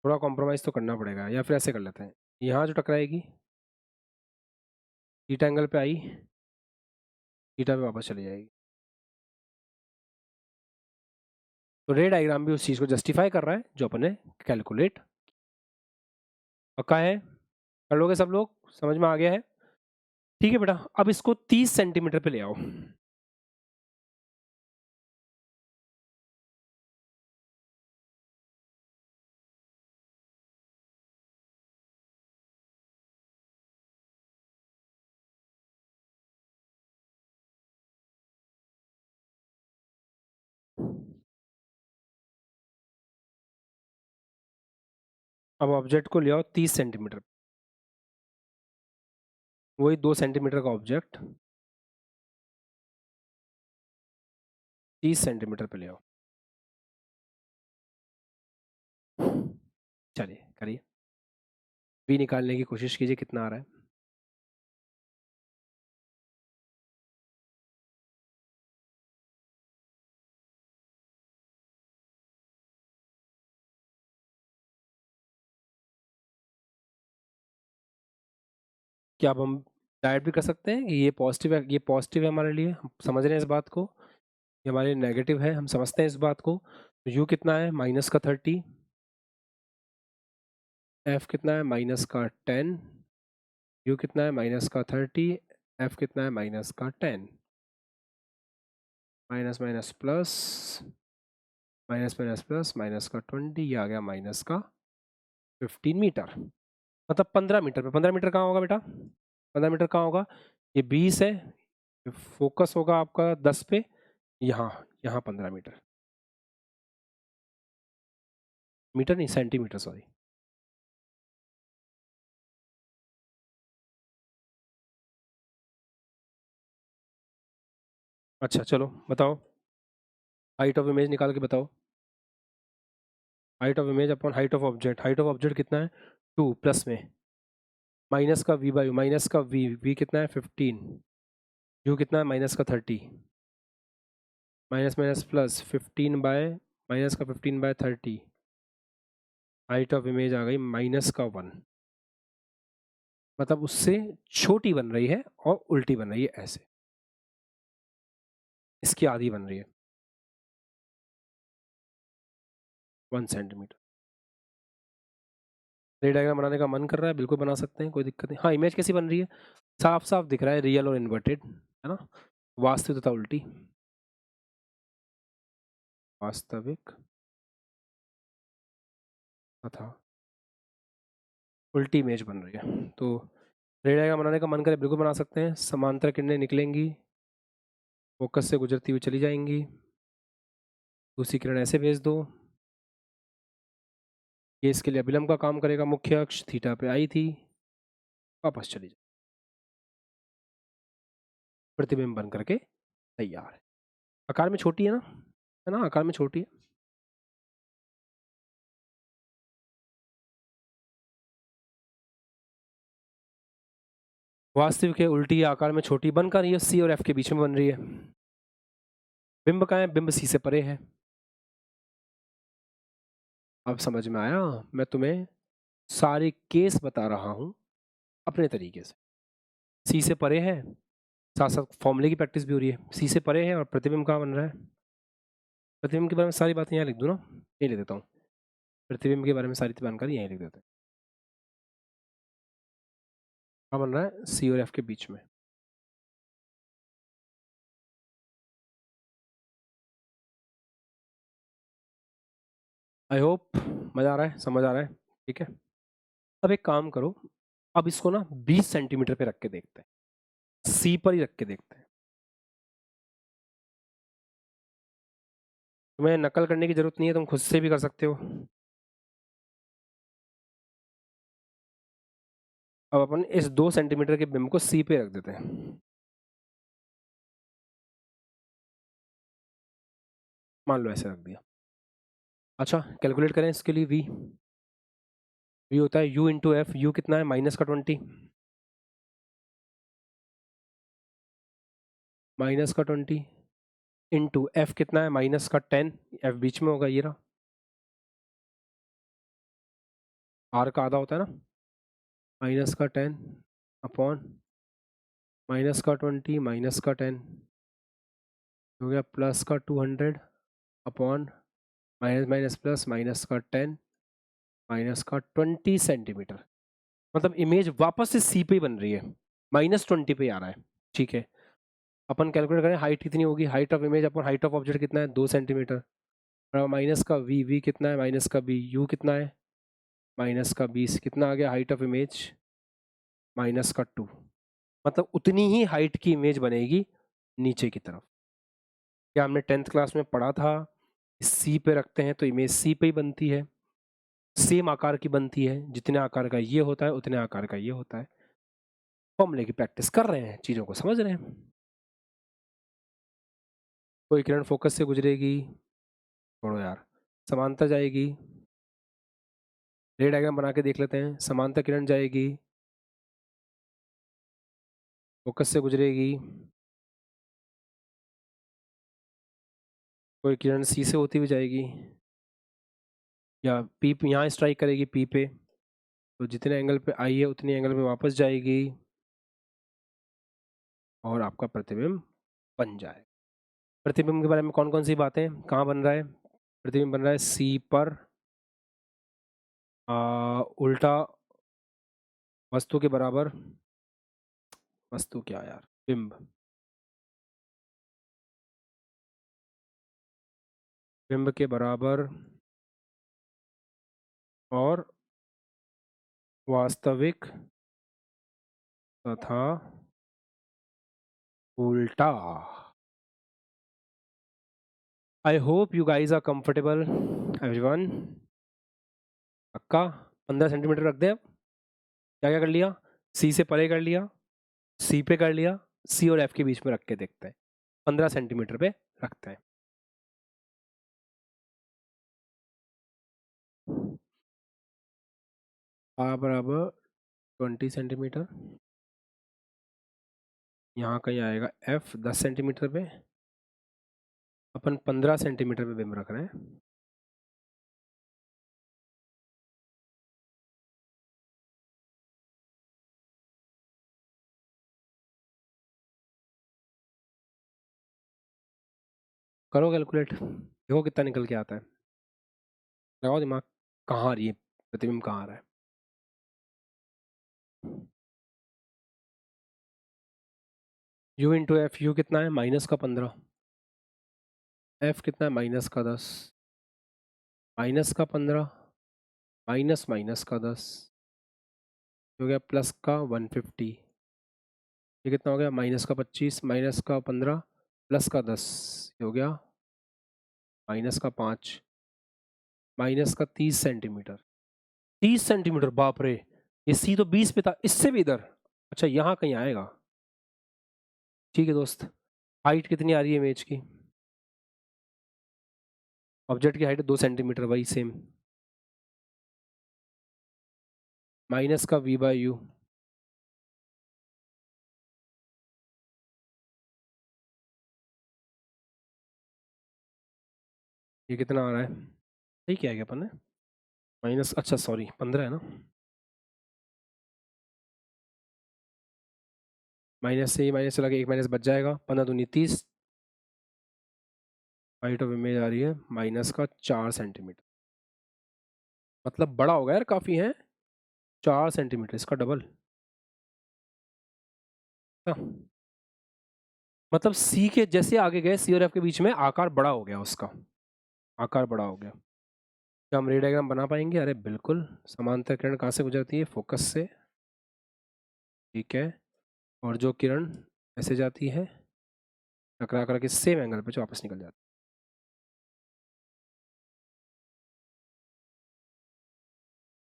थोड़ा कॉम्प्रोमाइज़ तो करना पड़ेगा, या फिर ऐसे कर लेते हैं, यहाँ जो टकराएगी थीटा एंगल पे आई, थीटा पे वापस चली जाएगी। तो रे डायग्राम भी उस चीज़ को जस्टिफाई कर रहा है जो अपन ने कैलकुलेट। पक्का है, कर लोगे सब लोग, समझ में आ गया है। ठीक है बेटा, अब इसको 30 सेंटीमीटर पे ले आओ। अब ऑब्जेक्ट को ले आओ 30 सेंटीमीटर, वही 2 सेंटीमीटर का ऑब्जेक्ट 30 सेंटीमीटर पे ले आओ। चलिए करिए, बी निकालने की कोशिश कीजिए कितना आ रहा है। क्या अब हम डायरेक्ट भी कर सकते हैं कि ये पॉजिटिव है, ये पॉजिटिव है हमारे लिए, हम समझ रहे हैं इस बात को, ये हमारे लिए नेगेटिव है, हम समझते हैं इस बात को। तो यू कितना है माइनस का 30, एफ कितना है माइनस का 10, यू कितना है माइनस का 30, एफ कितना है माइनस का 10, minus minus plus, minus minus plus, minus का 20, ये आ गया माइनस का 15 मीटर, मतलब 15 मीटर पे। 15 मीटर कहाँ होगा बेटा, 15 मीटर कहाँ होगा, ये 20 है, फोकस होगा आपका 10 पे, यहाँ यहाँ 15 मीटर, मीटर नहीं सेंटीमीटर सॉरी। अच्छा चलो बताओ, हाइट ऑफ इमेज निकाल के बताओ, height of image upon height of object, height of object कितना है 2 प्लस में माइनस का वी बाई माइनस का वी, वी कितना है 15, यू कितना है माइनस का 30, minus minus plus 15 bye minus का 15 बाय 30, हाइट ऑफ इमेज आ गई माइनस का 1, मतलब उससे छोटी बन रही है और उल्टी बन रही है ऐसे, इसकी आधी बन रही है 1 सेंटीमीटर। रे डायग्राम बनाने का मन कर रहा है, बिल्कुल बना सकते हैं, कोई दिक्कत नहीं। हाँ इमेज कैसी बन रही है, साफ साफ दिख रहा है रियल और इन्वर्टेड, है ना, वास्तविक तथा उल्टी, वास्तविक तथा उल्टी इमेज बन रही है। तो रे डायग्राम बनाने का मन करे बिल्कुल बना सकते हैं। समांतर किरणें निकलेंगी, फोकस से गुजरती हुई चली जाएंगी, दूसरी किरण ऐसे भेज दो, ये इसके लिए अभिलंब का काम करेगा, मुख्य अक्ष थीटा पे आई थी, वापस चली जाए, प्रतिबिंब बन करके तैयार है। आकार में छोटी है ना, आकार में छोटी है। वास्तविक है, उल्टी या आकार में छोटी बनकर ये सी और एफ के बीच में बन रही है। बिंब कहाँ है? बिंब सी से परे है। अब समझ में आया? मैं तुम्हें सारे केस बता रहा हूं अपने तरीके से। सी से परे है, साथ साथ फॉर्मूले की प्रैक्टिस भी हो रही है। सी से परे है और प्रतिबिंब कहाँ बन रहा है? प्रतिबिंब के बारे में सारी बातें यहाँ लिख दूँ ना, ये लिख देता हूँ। प्रतिबिंब के बारे में सारी जानकारी यहीं लिख देते हैं। कहाँ बन रहा है? सी और एफ के बीच में। आई होप मजा आ रहा है, समझ आ रहा है, ठीक है। अब एक काम करो, अब इसको ना 20 सेंटीमीटर पे रख के देखते हैं, सी पर ही रख के देखते हैं। तुम्हें नकल करने की जरूरत नहीं है, तुम खुद से भी कर सकते हो। अब अपन इस 2 सेंटीमीटर के बिंब को सी पे रख देते हैं। मान लो ऐसे रख दिया। अच्छा, कैलकुलेट करें इसके लिए। वी होता है यू इंटू एफ। यू कितना है? -20, -20 इंटू एफ कितना है? -10। एफ बीच में होगा, ये रहा। आर का आधा होता है ना, -10 अपॉन -20 -10 हो गया, +200 अपॉन माइनस प्लस -10 -20 सेंटीमीटर। मतलब इमेज वापस से सी पे ही बन रही है, -20 पे आ रहा है, ठीक है। अपन कैलकुलेट करें हाइट कितनी होगी। Height of image upon height of object कितना है? 2 सेंटीमीटर। माइनस का वी कितना है? माइनस का बी। यू कितना है? माइनस का 20। कितना आ गया हाइट ऑफ इमेज? -2। मतलब उतनी ही हाइट की इमेज बनेगी नीचे की तरफ। क्या हमने 10th क्लास में पढ़ा था? सी पे रखते हैं तो इमेज सी पे ही बनती है, सेम आकार की बनती है। जितने आकार का ये होता है उतने आकार का ये होता है। फॉर्मूले की प्रैक्टिस कर रहे हैं, चीजों को समझ रहे हैं। कोई किरण फोकस से गुजरेगी, छोड़ो यार, समांतर जाएगी। रे डायग्राम बना के देख लेते हैं। समांतर किरण जाएगी, फोकस से गुजरेगी। कोई किरण सी से होती हुई जाएगी या पी पे यहाँ स्ट्राइक करेगी, पी पे, तो जितने एंगल पे आई है उतनी एंगल पे वापस जाएगी और आपका प्रतिबिंब बन जाए। प्रतिबिंब के बारे में कौन कौन सी बातें, कहाँ बन रहा है? प्रतिबिंब बन रहा है सी पर, उल्टा वस्तु के बराबर। वस्तु क्या यार, बिंब। बिंब के बराबर और वास्तविक तथा उल्टा। I hope you guys are comfortable everyone. पक्का? 15 सेंटीमीटर रख दे। अब क्या क्या कर लिया? सी से परे कर लिया, सी पे कर लिया, सी और एफ के बीच में रख के देखते हैं। 15 सेंटीमीटर पे रखते हैं। आ बराबर 20 सेंटीमीटर, यहाँ कहीं आएगा एफ 10 सेंटीमीटर पे। अपन 15 सेंटीमीटर पे बिंब रख रहे हैं। करो कैलकुलेट, देखो कितना निकल के आता है। लगाओ दिमाग, कहाँ आ रही है प्रतिबिंब, कहाँ आ रहा है? You into F. यू कितना है? -15। एफ कितना है? -10। -15 माइनस माइनस का 10 हो गया, प्लस का 150। ये कितना हो गया? -25 -15 प्लस का 10 हो गया -5 -30 सेंटीमीटर। 30 सेंटीमीटर, बाप रे। ये सी तो 20 पे था, इससे भी इधर। अच्छा, यहाँ कहीं आएगा, ठीक है दोस्त। हाइट कितनी आ रही है इमेज की? ऑब्जेक्ट की हाइट 2 सेंटीमीटर, वही सेम। माइनस का v/u ये कितना आ रहा है? सही क्या है अपन ने माइनस, अच्छा सॉरी 15 है ना, माइनस से माइनस चला के एक माइनस बच जाएगा, 15 दूनी 30। हाइट ऑफ इमेज आ रही है माइनस का 4 सेंटीमीटर, मतलब बड़ा होगा यार काफ़ी है, 4 सेंटीमीटर, इसका डबल। मतलब सी के जैसे आगे गए, सी और एफ के बीच में आकार बड़ा हो गया, उसका आकार बड़ा हो गया। क्या हम रे डायग्राम बना पाएंगे? अरे बिल्कुल। समांतर किरण कहाँ से गुजरती है? फोकस से, ठीक है। और जो किरण ऐसे जाती है टकरा कर के सेम एंगल पे जो वापस निकल जाती है,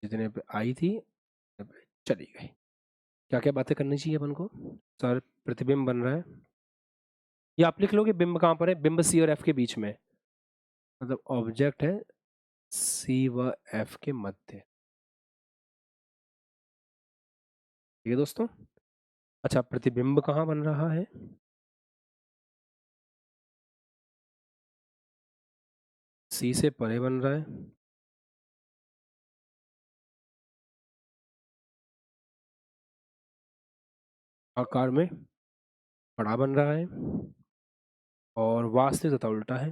जितने पे आई थी उतने पे चली गई। क्या क्या बातें करनी चाहिए अपन को? सर प्रतिबिंब बन रहा है, ये आप लिख लो कि बिंब कहाँ पर है, बिंब सी और एफ के बीच में, मतलब ऑब्जेक्ट है सी व एफ के मध्य, ठीक है दोस्तों। अच्छा, प्रतिबिंब कहाँ बन रहा है? सी से परे बन रहा है, आकार में बड़ा बन रहा है, और वास्तविक तथा उल्टा है।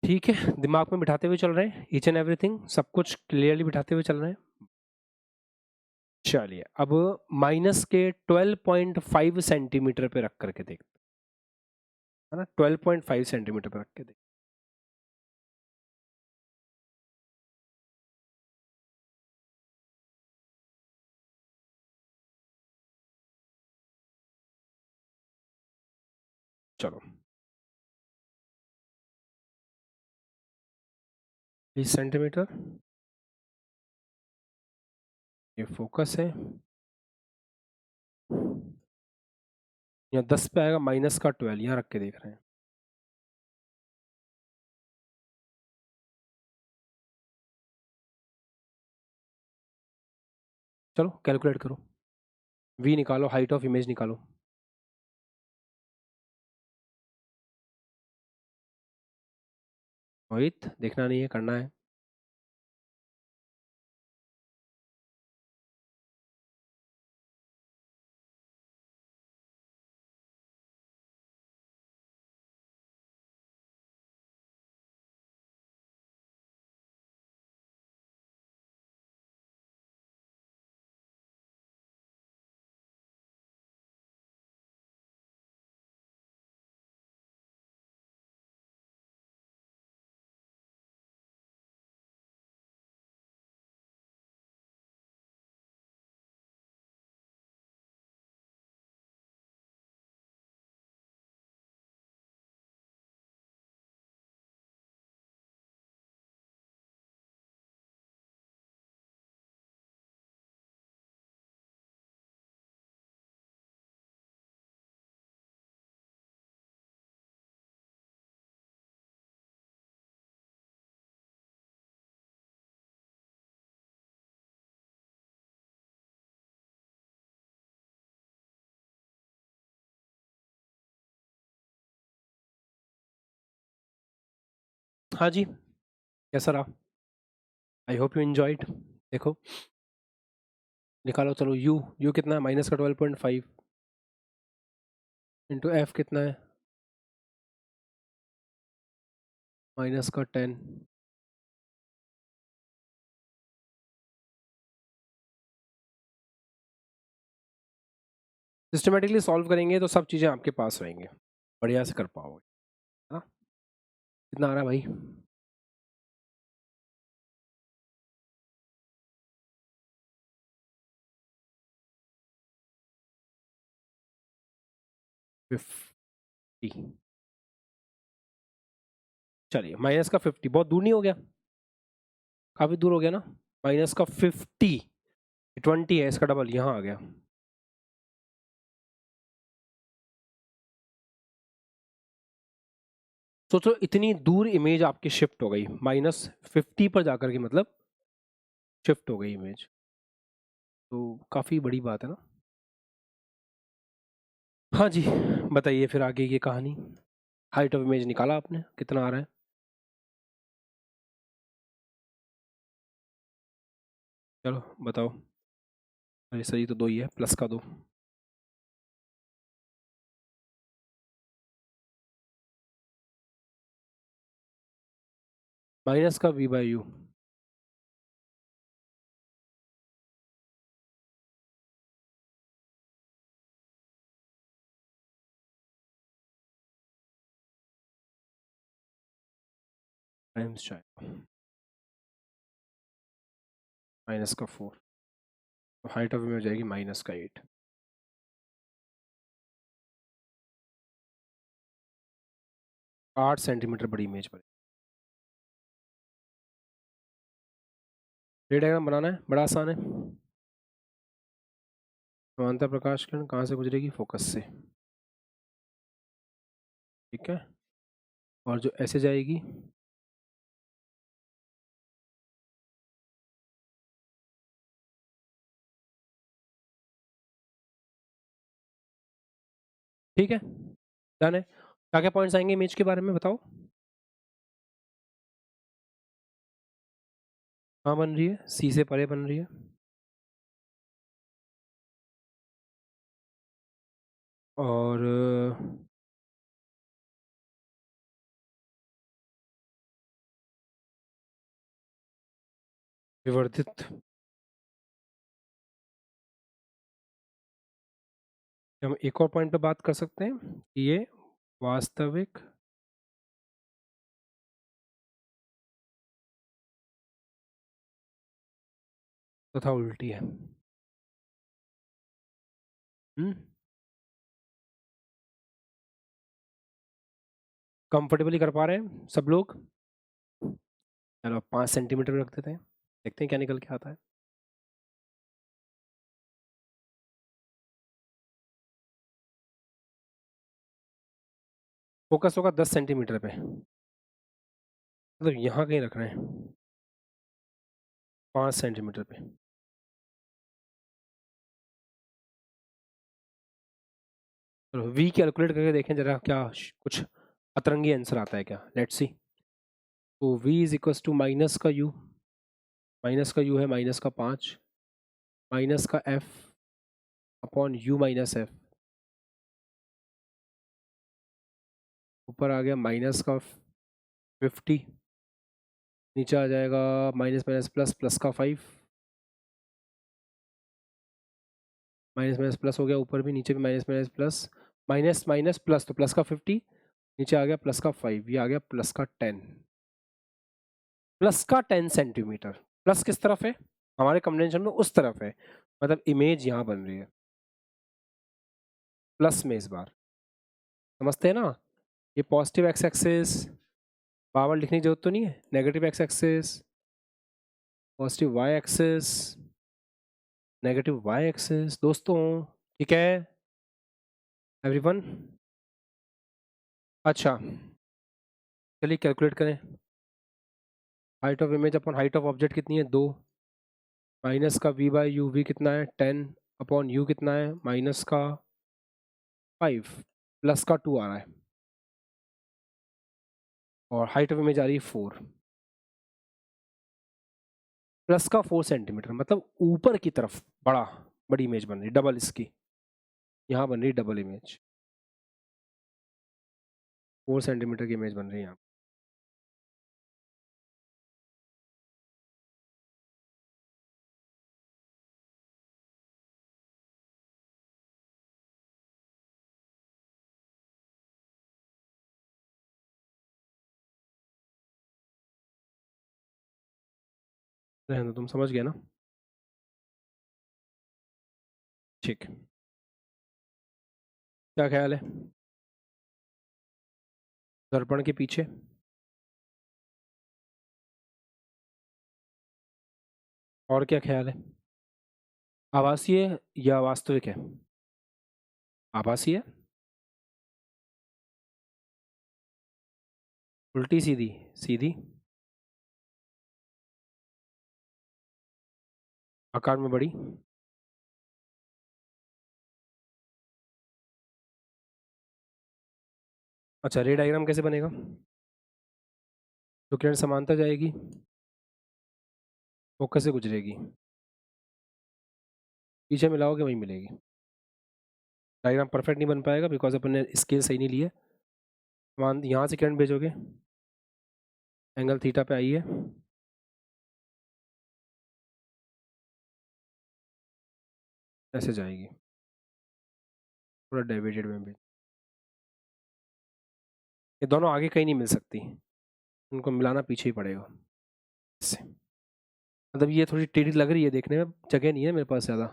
ठीक है, दिमाग में बिठाते हुए चल रहे हैं, ईच एंड एवरीथिंग, सब कुछ क्लियरली बिठाते हुए चल रहे हैं। चलिए अब माइनस के 12.5 सेंटीमीटर पे रख करके देखते है ना, 12.5 सेंटीमीटर पे रख के देखते। चलो 20 सेंटीमीटर, ये फोकस है, यहाँ 10 पे आएगा, माइनस का 12 यहाँ रख के देख रहे हैं। चलो कैलकुलेट करो, वी निकालो, हाइट ऑफ इमेज निकालो। मोहित देखना नहीं है, करना है। हाँ जी, कैसा रहा? आई होप यू एंजॉयड। देखो निकालो, चलो यू, यू कितना है? माइनस का 12.5 इंटू एफ कितना है? माइनस का 10। सिस्टमेटिकली सॉल्व करेंगे तो सब चीज़ें आपके पास रहेंगे, बढ़िया से कर पाओगे, है ना? कितना आ रहा है भाई? फिफ्टी। चलिए माइनस का 50 बहुत दूर नहीं हो गया? काफ़ी दूर हो गया ना। माइनस का 50, 20 है, इसका डबल यहाँ आ गया। सोचो इतनी दूर इमेज आपकी शिफ्ट हो गई, -50 पर जाकर के, मतलब शिफ्ट हो गई इमेज, तो काफ़ी बड़ी बात है ना। हाँ जी, बताइए फिर आगे की कहानी। हाइट ऑफ इमेज निकाला आपने, कितना आ रहा है? चलो बताओ। अरे सही तो 2 ही है, प्लस का 2। माइनस का v बाई यू। टाइम्स जाएगा माइनस का 4, तो हाइट ऑफ इमेज हो जाएगी माइनस का 8। 8 सेंटीमीटर बड़ी इमेज पर। रे डायग्राम बनाना है, बड़ा आसान है। समांतर प्रकाश किरण कहाँ से गुजरेगी? फोकस से, ठीक है। और जो ऐसे जाएगी, ठीक है, डन है। क्या क्या पॉइंट्स आएंगे इमेज के बारे में बताओ। कहाँ बन रही है? सी से परे बन रही है। और विवर्धित, हम एक और पॉइंट पे बात कर सकते हैं कि ये वास्तविक तथा उल्टी है। कंफर्टेबली कर पा रहे हैं सब लोग? चलो 5 सेंटीमीटर रख देते हैं, देखते हैं क्या निकल के आता है। फोकस होगा 10 सेंटीमीटर पे, मतलब यहाँ कहीं रख रहे हैं 5 सेंटीमीटर पे। चलो वी कैलकुलेट करके देखें जरा, क्या कुछ अतरंगी आंसर आता है क्या? Let's see. तो v is equal to minus का u, माइनस का u है माइनस का 5, माइनस का f upon u minus f, ऊपर आ गया माइनस का 50, नीचे आ जाएगा माइनस माइनस प्लस, प्लस का 5, माइनस माइनस प्लस हो गया, ऊपर भी नीचे भी minus minus plus, minus minus plus, तो प्लस का 50, नीचे आ गया प्लस का 5, ये आ गया प्लस का 10, प्लस का 10 सेंटीमीटर। प्लस किस तरफ है? हमारे कन्वेंशन में उस तरफ है, मतलब इमेज यहाँ बन रही है प्लस में इस बार, समझते हैं ना। ये पॉजिटिव एक्स एक्सिस, पावर लिखने की जरूरत तो नहीं है। Negative X axis, positive Y axis, negative Y axis दोस्तों, ठीक है एवरीवन। अच्छा चलिए कैलकुलेट करें। Height of image upon height of object कितनी है? 2, माइनस का v बाई यू, वी कितना है 10 अपॉन u कितना है माइनस का 5, प्लस का 2 आ रहा है, और हाइट ऑफ इमेज आ रही है 4, प्लस का 4 सेंटीमीटर, मतलब ऊपर की तरफ बड़ी इमेज बन रही है, डबल इसकी, यहाँ बन रही है डबल इमेज, 4 सेंटीमीटर की इमेज बन रही है यहाँ। रहने दो, तुम समझ गए ना? ठीक, क्या ख्याल है दर्पण के पीछे? और क्या ख्याल है? आभासीय या वास्तविक है? आभासीय, उल्टी सीधी, सीधी, आकार में बड़ी। अच्छा, रे डायग्राम कैसे बनेगा? तो किरण समांतर जाएगी, फोकस से गुजरेगी, पीछे मिलाओगे वहीं मिलेगी। डायग्राम परफेक्ट नहीं बन पाएगा बिकॉज अपन ने स्केल सही नहीं लिया। यहाँ से किरण भेजोगे, एंगल थीटा पे आई है, ऐसे जाएगी, पूरा डेविएटेड में भी। ये दोनों आगे कहीं नहीं मिल सकती, उनको मिलाना पीछे ही पड़ेगा इससे। मतलब ये थोड़ी टेढ़ी लग रही है देखने में, जगह नहीं है मेरे पास ज़्यादा,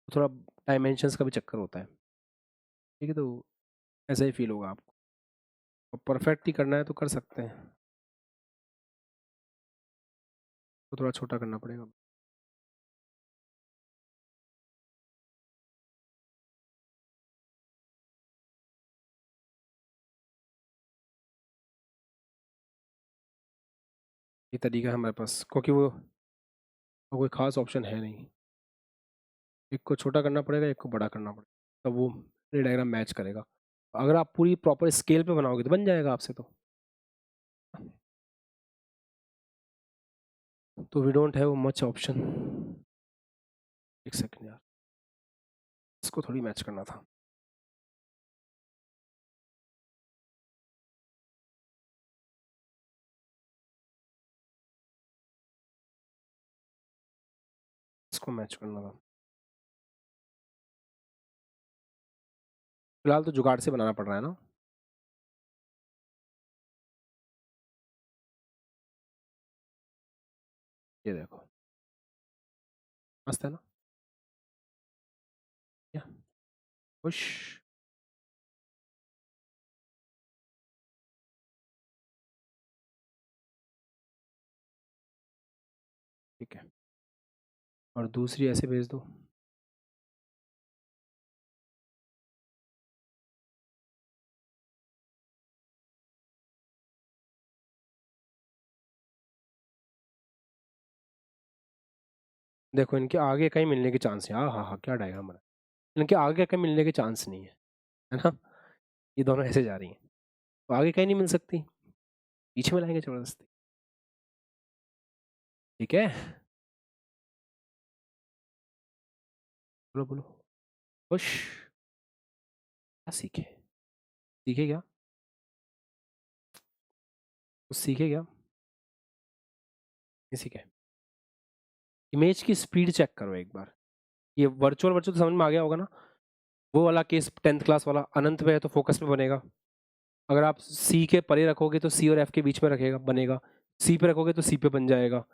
थोड़ा डायमेंशंस का भी चक्कर होता है, ठीक है? तो ऐसा ही फील होगा आपको। और परफेक्ट ही करना है तो कर सकते हैं, तो थोड़ा छोटा करना पड़ेगा। ये तरीका है हमारे पास, क्योंकि वो कोई ख़ास ऑप्शन है नहीं। एक को छोटा करना पड़ेगा, एक को बड़ा करना पड़ेगा, तब वो रे डायग्राम मैच करेगा। अगर आप पूरी प्रॉपर स्केल पे बनाओगे तो बन जाएगा आपसे। तो we don't have much option. एक सेकंड यार, इसको थोड़ी मैच करना था। इसको मैच करना था। फिलहाल तो जुगाड़ से बनाना पड़ रहा है ना। ये देखो, मस्त है ना? या खुश। ठीक है, और दूसरी ऐसे भेज दो। देखो, इनके आगे कहीं मिलने के चांस है। हाँ हाँ हाँ, क्या डायग्राम बना। इनके आगे कहीं मिलने के चांस नहीं है ना? ये दोनों ऐसे जा रही हैं, तो आगे कहीं नहीं मिल सकती, पीछे में लाएंगे जबरदस्ती। ठीक है, बोलो बोलो। खुश। क्या सीखे? सीखे क्या? कुछ सीखे क्या? नहीं सीखे। इमेज की स्पीड चेक करो एक बार। ये वर्चुअल वर्चुअल समझ में आ गया होगा ना? वो वाला केस 10th क्लास वाला, अनंत पे है तो फोकस पे बनेगा। अगर आप सी के परे रखोगे तो सी और एफ के बीच में रखेगा, बनेगा। सी पे रखोगे तो सी पे बन जाएगा।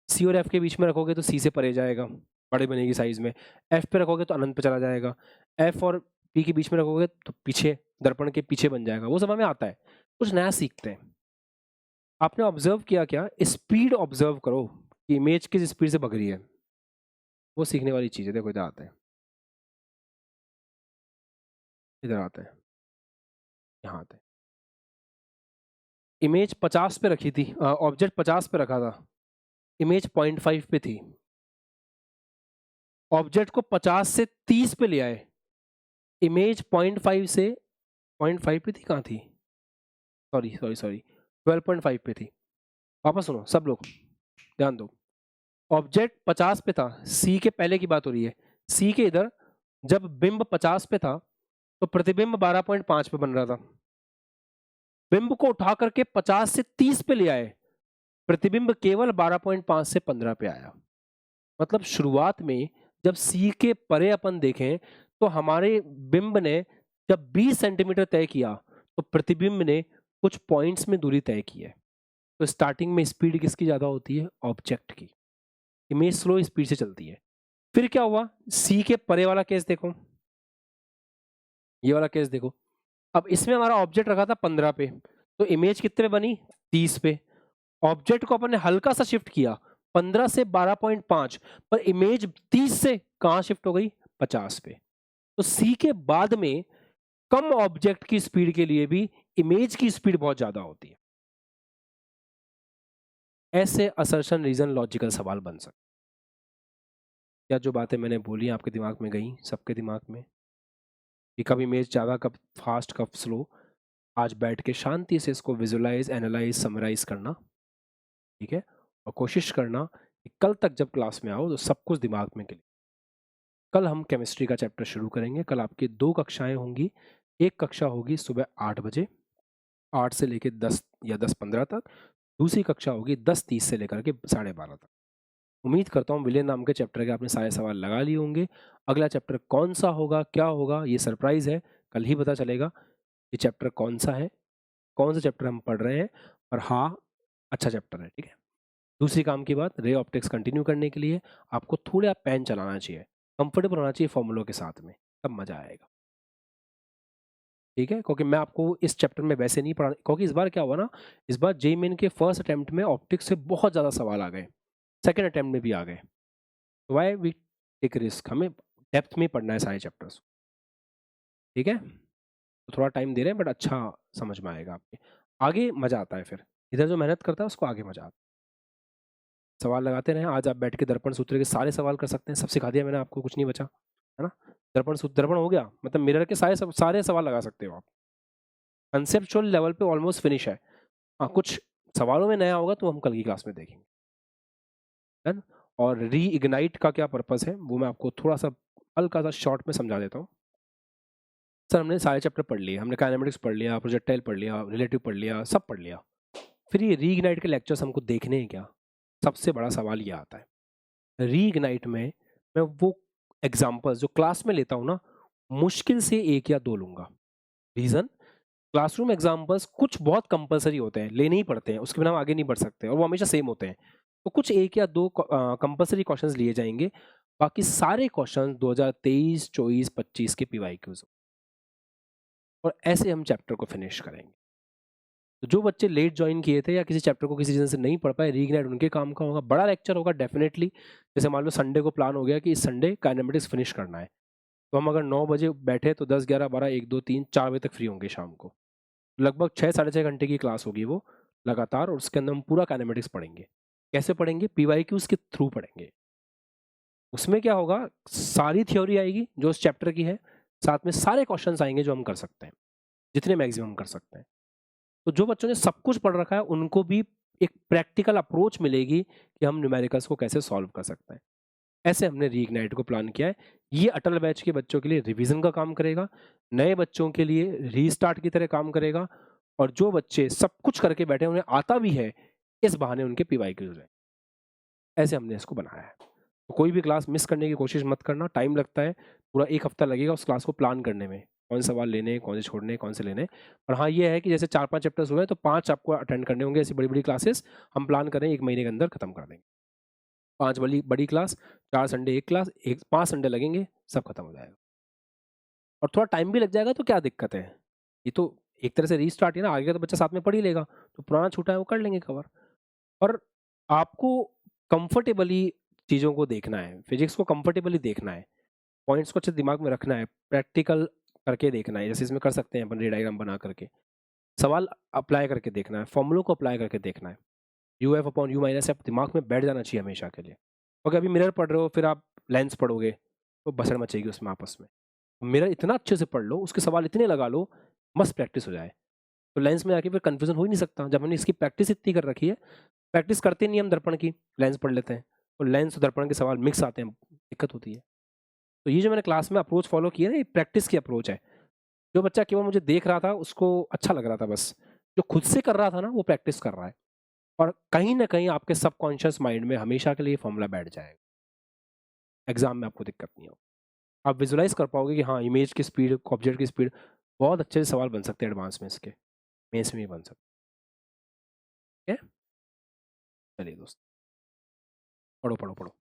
सी और एफ के बीच में रखोगे तो सी से परे जाएगा, बड़े बनेगी साइज में। एफ पे रखोगे तो अनंत पे चला जाएगा। एफ और पी के बीच में रखोगे तो पीछे, दर्पण के पीछे बन जाएगा। वो समझ में आता है, कुछ नया सीखते हैं। आपने ऑब्जर्व किया क्या? स्पीड ऑब्जर्व करो कि इमेज किस स्पीड से भग रही है, वो सीखने वाली चीज़ है। देखो इधर आते हैं, इधर आते हैं, यहाँ आते हैं। इमेज 50 पे रखी थी, ऑब्जेक्ट 50 पे रखा था, इमेज 0.5 पे थी। ऑब्जेक्ट को 50 से 30 पे ले आए, इमेज 0.5 से 0.5 पे थी, कहाँ थी? सॉरी सॉरी सॉरी, 12.5 पे थी। वापस सुनो सब लोग, ध्यान दो। ऑब्जेक्ट 50 पे था, सी के पहले की बात हो रही है। सी के इधर जब बिंब 50 पे था तो प्रतिबिंब 12.5 पे बन रहा था। बिंब को उठा करके 50 से 30 पे ले आए, प्रतिबिंब केवल 12.5 से 15 पे आया। मतलब शुरुआत में जब सी के परे अपन देखें तो हमारे बिंब ने जब 20 सेंटीमीटर तय किया तो प्रतिबिंब ने कुछ पॉइंट्स में दूरी तय की है। तो स्टार्टिंग में स्पीड किसकी ज्यादा होती है? ऑब्जेक्ट की। इमेज स्लो स्पीड से चलती है। फिर क्या हुआ? सी के परे वाला केस देखो, ये वाला केस देखो। अब इसमें हमारा ऑब्जेक्ट रखा था 15 पे, तो इमेज कितने पे बनी? 30 पे। ऑब्जेक्ट को अपन ने हल्का सा शिफ्ट किया 15 से 12.5, पर इमेज 30 से कहां शिफ्ट हो गई? 50 पे। तो सी के बाद में कम ऑब्जेक्ट की स्पीड के लिए भी इमेज की स्पीड बहुत ज्यादा होती है। ऐसे असर्शन रीजन लॉजिकल सवाल बन सकते। क्या जो बातें मैंने बोली आपके दिमाग में गई, सबके दिमाग में? कि कब इमेज ज़्यादा, कब फास्ट, कब स्लो? आज बैठ के शांति से इसको विजुलाइज, एनालाइज, समराइज करना, ठीक है? और कोशिश करना कि कल तक जब क्लास में आओ तो सब कुछ दिमाग में क्लियर। कल हम केमिस्ट्री का चैप्टर शुरू करेंगे। कल आपकी 2 कक्षाएं होंगी। एक कक्षा होगी सुबह 8 बजे, 8 से लेके 10 या 10:15 तक। दूसरी कक्षा होगी 10:30 से लेकर के 12:30 तक। उम्मीद करता हूँ विलेन नाम के चैप्टर के आपने सारे सवाल लगा लिए होंगे। अगला चैप्टर कौन सा होगा, क्या होगा, ये सरप्राइज है, कल ही पता चलेगा ये चैप्टर कौन सा है, कौन सा चैप्टर हम पढ़ रहे हैं। और हाँ, अच्छा चैप्टर है, ठीक है। दूसरी काम की बात, रे ऑप्टिक्स कंटिन्यू करने के लिए आपको थोड़ा पेन चलाना चाहिए, कंफर्टेबल होना चाहिए फॉर्मूलों के साथ में, तब मजा आएगा, ठीक है। क्योंकि मैं आपको इस चैप्टर में वैसे नहीं पढ़ा, क्योंकि इस बार क्या हुआ ना, इस बार जेईई मेन के फर्स्ट अटेम्प्ट में ऑप्टिक्स से बहुत ज़्यादा सवाल आ गए, सेकेंड अटेम्प्ट में भी आ गए। वाई वी टेक रिस्क, हमें डेप्थ में पढ़ना है सारे चैप्टर्स, ठीक है। तो थोड़ा टाइम दे रहे हैं बट अच्छा समझ में आएगा आपके, आगे मजा आता है। फिर इधर जो मेहनत करता है उसको आगे मजा आता है। सवाल लगाते रहें। आज आप बैठ के दर्पण सूत्र के सारे सवाल कर सकते हैं, सब सिखा दिया मैंने आपको, कुछ नहीं बचा, है ना। दर्पण सूत्र, दर्पण हो गया, मतलब मिरर के सारे सवाल लगा सकते हो आप। कंसेप्चुअल लेवल पे ऑलमोस्ट फिनिश है। हाँ, कुछ सवालों में नया होगा तो हम कल की क्लास में देखेंगे, है ना। और री इग्नाइट का क्या पर्पस है वो मैं आपको थोड़ा सा हल्का सा शॉर्ट में समझा देता हूँ। सर हमने सारे चैप्टर पढ़ लिए, हमने काइनेमेटिक्स पढ़ लिया, प्रोजेक्टाइल पढ़ लिया, रिलेटिव पढ़ लिया, सब पढ़ लिया। फिर ये री इग्नाइट के लेक्चर्स हमको देखने हैं क्या? सबसे बड़ा सवाल ये आता है। री इग्नाइट में मैं वो एग्जाम्पल्स जो क्लास में लेता हूँ ना, मुश्किल से 1 या 2 लूंगा। रीजन, क्लासरूम एग्जाम्पल्स कुछ बहुत कंपलसरी होते हैं, लेने ही पड़ते हैं, उसके बिना हम आगे नहीं बढ़ सकते, और वो हमेशा सेम होते हैं। तो कुछ 1 या 2 कंपलसरी क्वेश्चंस लिए जाएंगे, बाकी सारे क्वेश्चन 2023, 24, 25 के पीवाईक्यूज, और ऐसे हम चैप्टर को फिनिश करेंगे। तो जो बच्चे लेट ज्वाइन किए थे या किसी चैप्टर को किसी रीजन से नहीं पढ़ पाए, रीइग्नाइट उनके काम का होगा। बड़ा लेक्चर होगा डेफिनेटली। जैसे मान लो संडे को प्लान हो गया कि इस संडे काइनेमेटिक्स फिनिश करना है, तो हम अगर 9 बजे बैठे तो 10, 11, 12, 1, 2, 3, 4 बजे तक फ्री होंगे शाम को। लगभग 6, साढ़े 6 घंटे की क्लास होगी वो लगातार, और उसके अंदर हम पूरा काइनेमेटिक्स पढ़ेंगे। कैसे पढ़ेंगे? पीवाईक्यूज के थ्रू पढ़ेंगे। उसमें क्या होगा, सारी थ्योरी आएगी जो उस चैप्टर की है, साथ में सारे क्वेश्चंस आएंगे जो हम कर सकते हैं, जितने मैक्सिमम कर सकते हैं। तो जो बच्चों ने सब कुछ पढ़ रखा है उनको भी एक प्रैक्टिकल अप्रोच मिलेगी कि हम न्यूमेरिकल्स को कैसे सॉल्व कर सकते हैं। ऐसे हमने रीइग्नाइट को प्लान किया है। ये अटल बैच के बच्चों के लिए रिवीजन का काम करेगा, नए बच्चों के लिए रीस्टार्ट की तरह काम करेगा, और जो बच्चे सब कुछ करके बैठे उन्हें आता भी है, इस बहाने उनके पीवाईक्यूज हैं। ऐसे हमने इसको बनाया है। तो कोई भी क्लास मिस करने की कोशिश मत करना, टाइम लगता है, पूरा 1 हफ्ता लगेगा उस क्लास को प्लान करने में, कौन से सवाल लेने, कौन से छोड़ने, कौन से लेने। और हाँ, ये है कि जैसे 4-5 चैप्टर्स हुए तो 5 आपको अटेंड करने होंगे। ऐसी बड़ी-बड़ी क्लासेस हम प्लान कर रहे हैं 1 महीने के अंदर खत्म कर देंगे। 5 बड़ी क्लास, 4 संडे 1 क्लास, 5 संडे लगेंगे, सब खत्म हो जाएगा। और थोड़ा टाइम भी लग जाएगा तो क्या दिक्कत है? ये तो एक तरह से रीस्टार्ट है ना, आगे का तो बच्चा साथ में पढ़ ही लेगा, तो पुराना छूटा है वो कर लेंगे कवर। और आपको कंफर्टेबली चीज़ों को देखना है, फिजिक्स को कंफर्टेबली देखना है, पॉइंट्स को अच्छे दिमाग में रखना है, प्रैक्टिकल करके देखना है। जैसे इसमें कर सकते हैं अपन रे डायग्राम बना करके, सवाल अप्लाई करके देखना है, फॉर्मूलों को अप्लाई करके देखना है। U F upon U minus F दिमाग में बैठ जाना चाहिए हमेशा के लिए। क्योंकि अभी मिरर पढ़ रहे हो, फिर आप लेंस पढ़ोगे तो भसड़ मचेगी उसमें आपस में। मिरर इतना अच्छे से पढ़ लो, उसके सवाल इतने लगा लो, मस्त प्रैक्टिस हो जाए, तो लेंस में आके फिर कन्फ्यूजन हो ही नहीं सकता। जब हमने इसकी प्रैक्टिस इतनी कर रखी है, प्रैक्टिस करते नहीं हम दर्पण की, लेंस पढ़ लेते हैं, और लेंस और दर्पण के सवाल मिक्स आते हैं, दिक्कत होती है। तो ये जो मैंने क्लास में अप्रोच फॉलो किया ना, ये प्रैक्टिस की अप्रोच है। जो बच्चा केवल मुझे देख रहा था उसको अच्छा लग रहा था बस, जो खुद से कर रहा था ना वो प्रैक्टिस कर रहा है, और कहीं ना कहीं आपके सबकॉन्शियस माइंड में हमेशा के लिए फॉर्मूला बैठ जाएगा, एग्जाम में आपको दिक्कत नहीं होगी। आप विजुलाइज कर पाओगे कि हाँ, इमेज की स्पीड, ऑब्जेक्ट की स्पीड, बहुत अच्छे से सवाल बन सकते हैं एडवांस में, इसके मेंस में भी बन सकते हैं। चलिए दोस्त, पढ़ो पढ़ो पढ़ो।